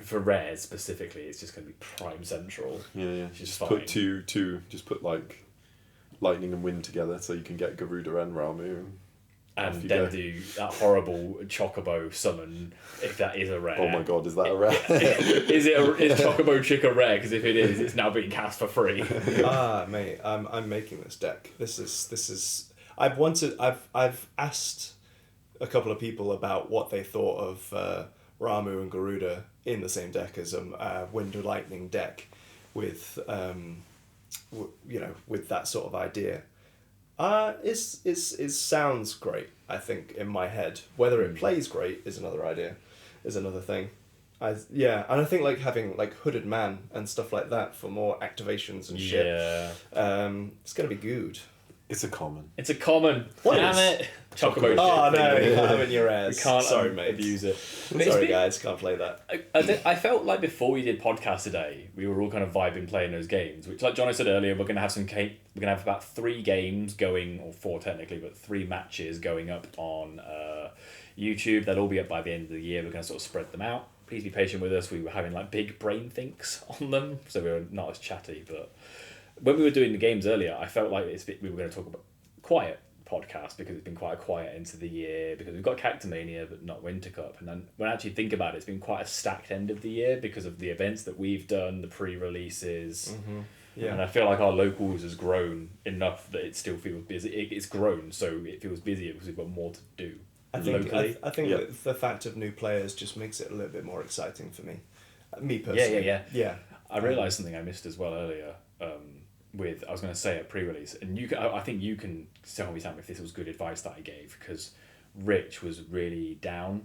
for rares specifically, it's just going to be prime central. Yeah. Just put two. Just put like lightning and wind together, so you can get Garuda and Ramu. And then do that horrible Chocobo summon if that is a rare. Oh my god, is that a rare? Is Chocobo Chick a rare? Because if it is, it's now being cast for free. Mate, I'm making this deck. This is. I've asked a couple of people about what they thought of Ramu and Garuda in the same deck as a Wind or Lightning deck, with with that sort of idea. It sounds great, I think, in my head. Whether it plays great is another thing. And I think like having like Hooded Man and stuff like that for more activations and shit. It's gonna be good. It's a common. Damn it! Chocobo. Oh no, you can't have it in your ass. We can't. Sorry, mate. Abuse it. Sorry, guys, can't play that. I felt like before we did podcast today, we were all kind of vibing playing those games. Which, like Jono said earlier, we're gonna have about 3 games going, or 4 technically, but 3 matches going up on YouTube. They'll all be up by the end of the year. We're gonna sort of spread them out. Please be patient with us. We were having like big brain thinks on them, so we were not as chatty, but. When we were doing the games earlier, I felt like we were going to talk about quiet podcast because it's been quite a quiet end of the year because we've got Cactimania but not Winter Cup, and then when I actually think about it, it's been quite a stacked end of the year because of the events that we've done, the pre-releases, and I feel like our locals has grown enough that it still feels busy. It's grown, so it feels busier because we've got more to do. I think that the fact of new players just makes it a little bit more exciting for me personally. Yeah. I realised something I missed as well earlier. I was going to say at pre-release, and I think you can tell me, Sam, if this was good advice that I gave, because Rich was really down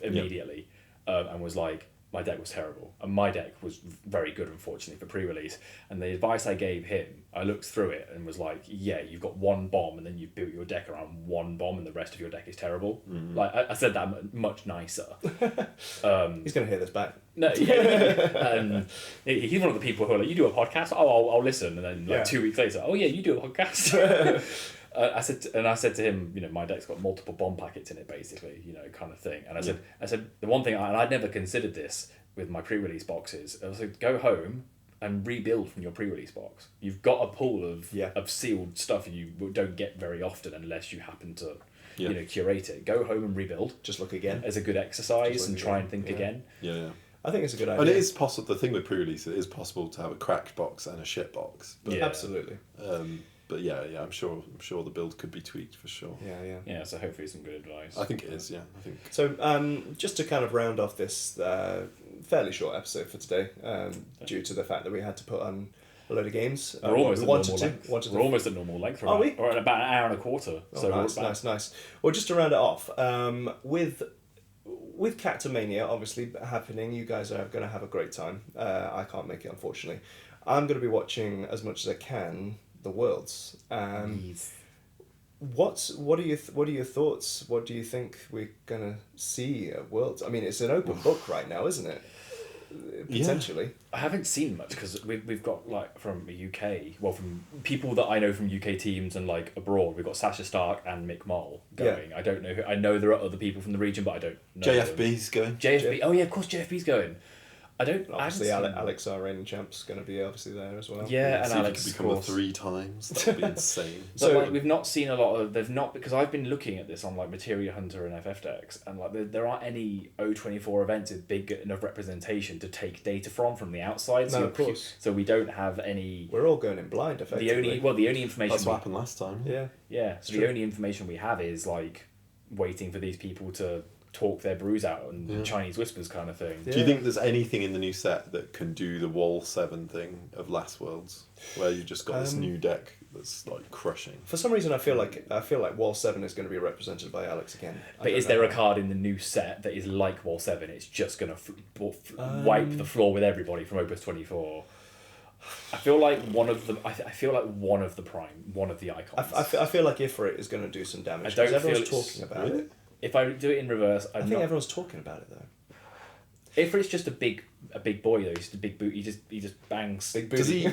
immediately and was like, my deck was terrible, and my deck was very good, unfortunately, for pre-release. And the advice I gave him, I looked through it and was like, yeah, you've got 1 bomb, and then you've built your deck around 1 bomb, and the rest of your deck is terrible. Like I said that much nicer. He's gonna hear this back. No, yeah. He's one of the people who are like, you do a podcast? Oh, I'll listen. And then 2 weeks later, oh yeah, you do a podcast. I said to him, my deck's got multiple bomb packets in it, basically, kind of thing. And I said the one thing, and I'd never considered this with my pre-release boxes. I was like, go home and rebuild from your pre-release box. You've got a pool of sealed stuff you don't get very often unless you happen to, curate it. Go home and rebuild. Just look again as a good exercise and try and think again. Yeah. I think it's a good idea. And it is possible. The thing with pre-release, it is possible to have a cracked box and a shit box. But absolutely. But yeah, I'm sure the build could be tweaked for sure. Yeah. So hopefully some good advice. I think it is. Yeah, I think. So just to kind of round off this fairly short episode for today, due to the fact that we had to put on a load of games. We're almost at normal length. Are we? Or at about an hour and a quarter. Oh, so nice. Well, just to round it off, with Cactimania obviously happening, you guys are going to have a great time. I can't make it, unfortunately. I'm going to be watching as much as I can the Worlds. What are your thoughts? What do you think we're going to see at Worlds? I mean, it's an open book right now, isn't it? potentially. I haven't seen much because we've got like from the UK, well, from people that I know from UK teams and like abroad, we've got Sasha Stark and Mick Moll going. I don't know who. I know there are other people from the region, but I don't know. JFB's going. JFB. Oh yeah, of course JFB's going. Obviously, Alex, our reigning champ's going to be obviously there as well. Yeah, and see Alex if become a 3 times. That would be insane. So like, we've not seen a lot of. They've not, because I've been looking at this on like Materia Hunter and FFX, and like there aren't any O24 events with big enough representation to take data from the outside. No, of course. So we don't have any. We're all going in blind, effectively. The only information. That's what happened last time. Yeah. So the only information we have is like waiting for these people to talk their brews out and Chinese whispers kind of thing. Do you think there's anything in the new set that can do the Wall 7 thing of Last Worlds, where you've just got this new deck that's like crushing? For some reason, I feel like Wall 7 is going to be represented by Alex again. But is there a card in the new set that is like Wall 7? It's just going to wipe the floor with everybody from Opus 24. I feel like one of the icons. I feel like Ifrit is going to do some damage. I don't because everyone's feel talking about it. If I do it in reverse, I think everyone's talking about it though. Ifrit's just a big boy though. He's just a big boot. He just bangs. Big Does booty. he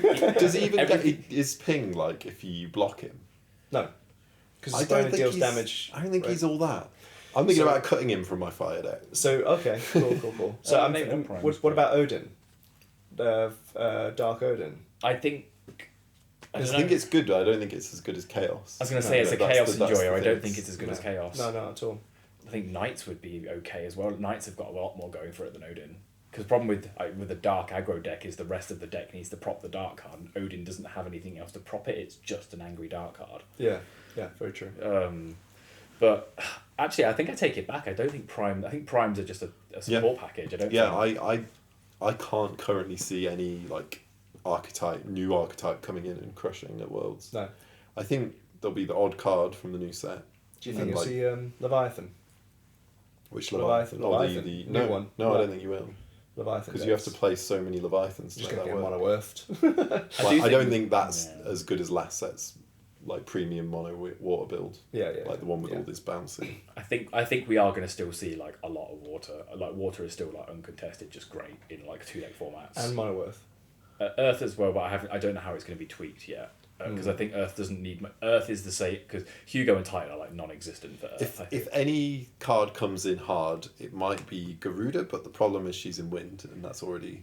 even get his ping like if you block him? No, because I don't think deals he's damage. I don't think he's all that. I'm thinking about cutting him from my fire deck. So okay, cool. So what about Odin? Dark Odin. I think it's good. I don't think it's as good as Chaos. I was going to say it's a Chaos Enjoyer. I don't think it's as good as Chaos. No, not at all. I think Knights would be okay as well. Knights have got a lot more going for it than Odin. Because the problem with the Dark aggro deck is the rest of the deck needs to prop the Dark card, and Odin doesn't have anything else to prop it. It's just an angry Dark card. Yeah, very true. But actually, I think I take it back. I don't think Prime. I think Primes are just a support package. I don't. Yeah, I can't currently see any like new archetype coming in and crushing at Worlds. No. I think there'll be the odd card from the new set. Do you think you'll see Leviathan? Which Leviathan? No, one. No, I don't think you will. Leviathan. Because you have to play so many Leviathans to just make that get work. mono worthed. I don't think that's as good as last set's like premium mono water build. Yeah. Like the one with all this bouncing. I think we are going to still see like a lot of water. Like water is still like uncontested, just great in like 2-deck formats. And mono worth. Earth as well, but I don't know how it's going to be tweaked yet. Because I think Earth doesn't need... Earth is the same... Because Hugo and Titan are like non-existent for Earth, if any card comes in hard, it might be Garuda, but the problem is she's in Wind, and that's already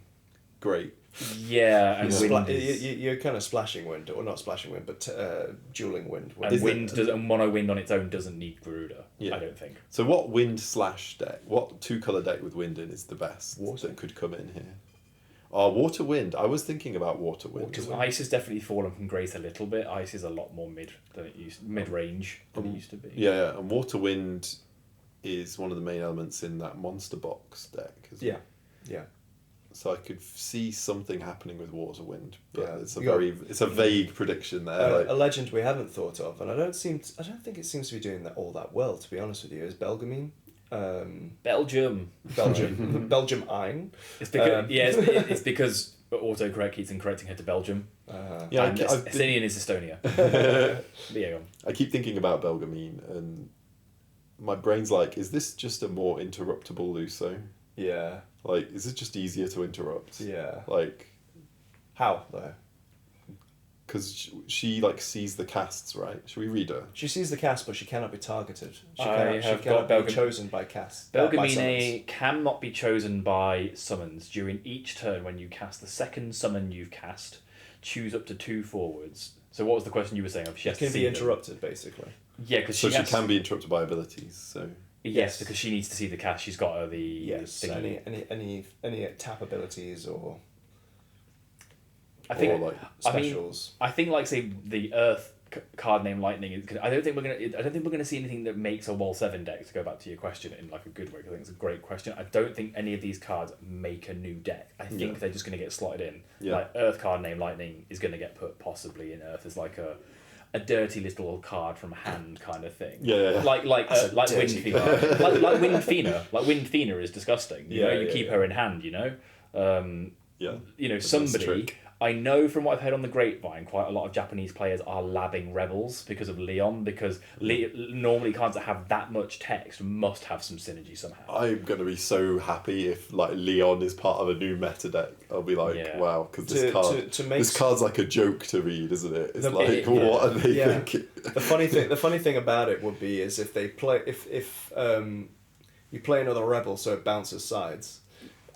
great. Yeah, and you're kind of splashing Wind, or not splashing Wind, but dueling Wind. And mono Wind on its own doesn't need Garuda, I don't think. So what Wind / deck, what 2-colour deck with Wind in is the best that could come in here? Water Wind. I was thinking about Water Wind. Because Ice has definitely fallen from grace a little bit. Ice is a lot more mid-range than it used to be. Yeah, and Water Wind is one of the main elements in that Monster Box deck. Yeah. So I could see something happening with Water Wind, but it's a vague prediction there. A legend we haven't thought of, and I don't think it seems to be doing that all that well. To be honest with you, is Belgamine. Belgium. Belgium Ein. It's because autocorrect keeps correcting her to Belgium. Estonian is Estonia. I keep thinking about Belgamine, and my brain's like, is this just a more interruptible Luso? Yeah. Like, is it just easier to interrupt? Yeah. Like, how though? Because she like sees the casts, right? Should we read her? She sees the cast, but she cannot be targeted. She cannot be chosen by casts. Belgamine cannot be chosen by summons. During each turn, when you cast the second summon you've cast, choose up to 2 forwards. So what was the question you were saying? She can be interrupted, basically. Yeah, because she can be interrupted by abilities. So yes, because she needs to see the cast. She's got the any tap abilities or. I think specials. I think like say the Earth card name Lightning. I don't think we're gonna see anything that makes a Wall 7 deck. To go back to your question in like a good way, I think it's a great question. I don't think any of these cards make a new deck. I think they're just gonna get slotted in. Yeah. Like Earth card name Lightning is gonna get put possibly in Earth as like a dirty little card from hand kind of thing. Yeah. Like Wind Fener. like Wind Fener. Like Wind Fener is disgusting. You keep her in hand. Yeah. Somebody. I know from what I've heard on the grapevine, quite a lot of Japanese players are labbing Rebels because of Leon, because normally cards that have that much text must have some synergy somehow. I'm going to be so happy if like Leon is part of a new meta deck. I'll be like, wow, because this card's like a joke to read, isn't it? It's what are they thinking? The funny thing about it would be is if they play if you play another Rebel, so it bounces sides,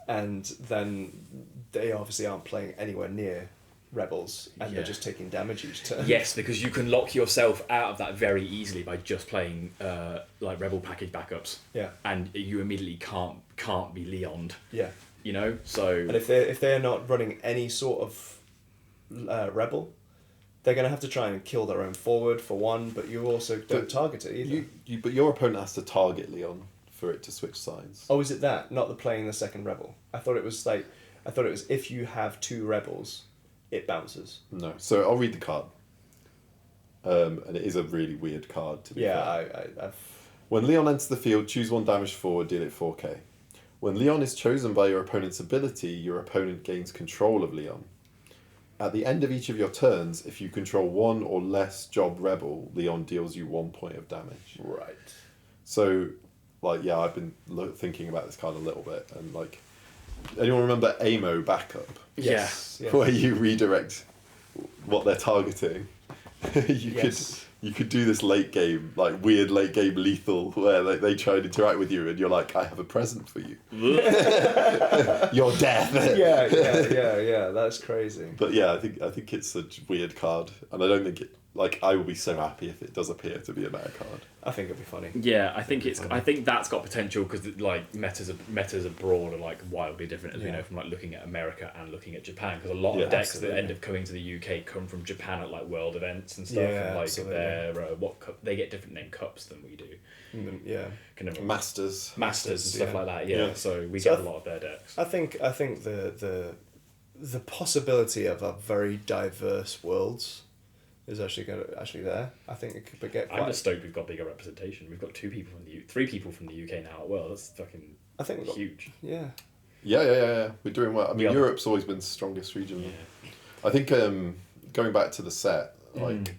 and then they obviously aren't playing anywhere near Rebels, and they're just taking damage each turn. Yes, because you can lock yourself out of that very easily by just playing like Rebel package backups. Yeah. And you immediately can't be Leoned. Yeah. You know, so. And if they're not running any sort of Rebel, they're going to have to try and kill their own forward for one, but you also don't target it either. But your opponent has to target Leon for it to switch sides. Oh, is it that? Not the playing the second Rebel? I thought it was if you have 2 Rebels, it bounces. No. So I'll read the card. And it is a really weird card to be fair. I've... When Leon enters the field, choose 1 damage forward, deal it 4k. When Leon is chosen by your opponent's ability, your opponent gains control of Leon. At the end of each of your turns, if you control 1 or less Job Rebel, Leon deals you 1 point of damage. Right. So, like, I've been thinking about this card a little bit, and like, anyone remember AMO backup? Yes. Where you redirect what they're targeting. You could do this late game, like weird late game lethal, where they try and interact with you, and you're like, I have a present for you. Your death. Yeah. That's crazy. But yeah, I think it's a weird card, and I don't think it. Like, I will be so happy if it does appear to be a meta card. I think it'll be funny. Yeah, I think that's got potential because like metas abroad are like wildly different, as we know from like looking at America and looking at Japan. Because a lot of decks that end up coming to the UK come from Japan at like world events and stuff. Yeah, and like absolutely. they're they get different name cups than we do. Yeah. Kind of Masters and stuff like that. Yeah. So we get a lot of their decks. I think the possibility of a very diverse worlds is actually there. I think it could get quite... I'm just stoked we've got bigger representation. We've got 3 people from the UK now at World. That's fucking huge. Yeah. We're doing well. I mean, Europe's always been the strongest region. Yeah. I think going back to the set, like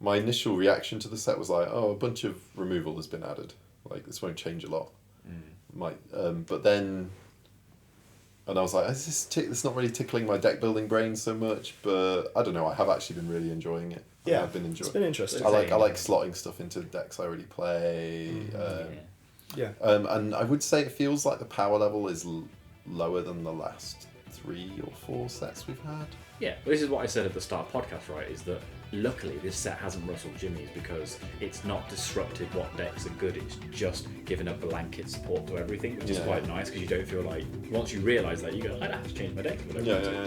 my initial reaction to the set was like, oh, a bunch of removal has been added. Like, this won't change a lot. But then... And I was like, it's not really tickling my deck building brain so much, but I don't know. I have actually been really enjoying it. Yeah, I've been enjoying. It's been interesting. I like slotting stuff into decks I already play. And I would say it feels like the power level is lower than the last 3 or 4 sets we've had. Yeah, well, this is what I said at the start of the podcast, right? Is that luckily this set hasn't rustled jimmies because it's not disrupted what decks are good. It's just given a blanket support to everything, which is quite nice because you don't feel like once you realise that you go, I don't have to change my deck.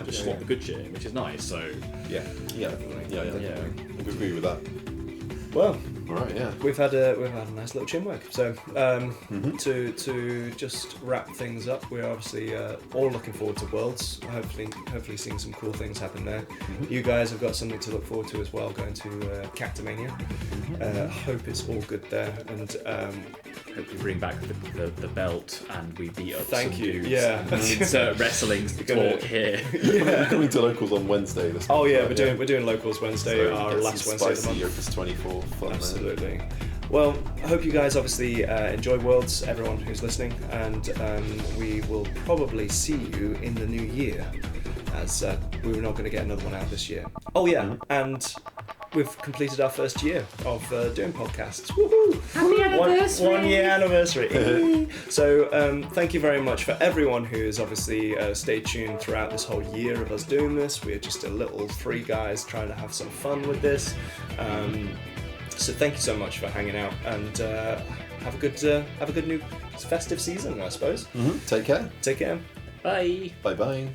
Just swap the good shit in, which is nice. So yeah, definitely. I agree with that. Well, all right, yeah. We've had a nice little chin work. So to just wrap things up, we're obviously all looking forward to Worlds. Hopefully seeing some cool things happen there. You guys have got something to look forward to as well, going to Cactimania. Hope it's all good there, and hope we bring back the belt and we beat up Thank some you. dudes. Yeah. Insert wrestling talk here. We're coming to locals on Wednesday this month. Oh yeah, we're doing locals Wednesday, so our last Wednesday of the month. Opus 24 fun. Absolutely. Well, I hope you guys obviously enjoy Worlds, everyone who's listening, and we will probably see you in the new year, as we were not going to get another one out this year. Oh yeah, and we've completed our first year of doing podcasts. Woohoo! Happy anniversary! 1 year anniversary. So thank you very much for everyone who's obviously stayed tuned throughout this whole year of us doing this. We're just a little 3 guys trying to have some fun with this. So thank you so much for hanging out, and have a good new festive season, I suppose. Take care. Take care. Bye. Bye.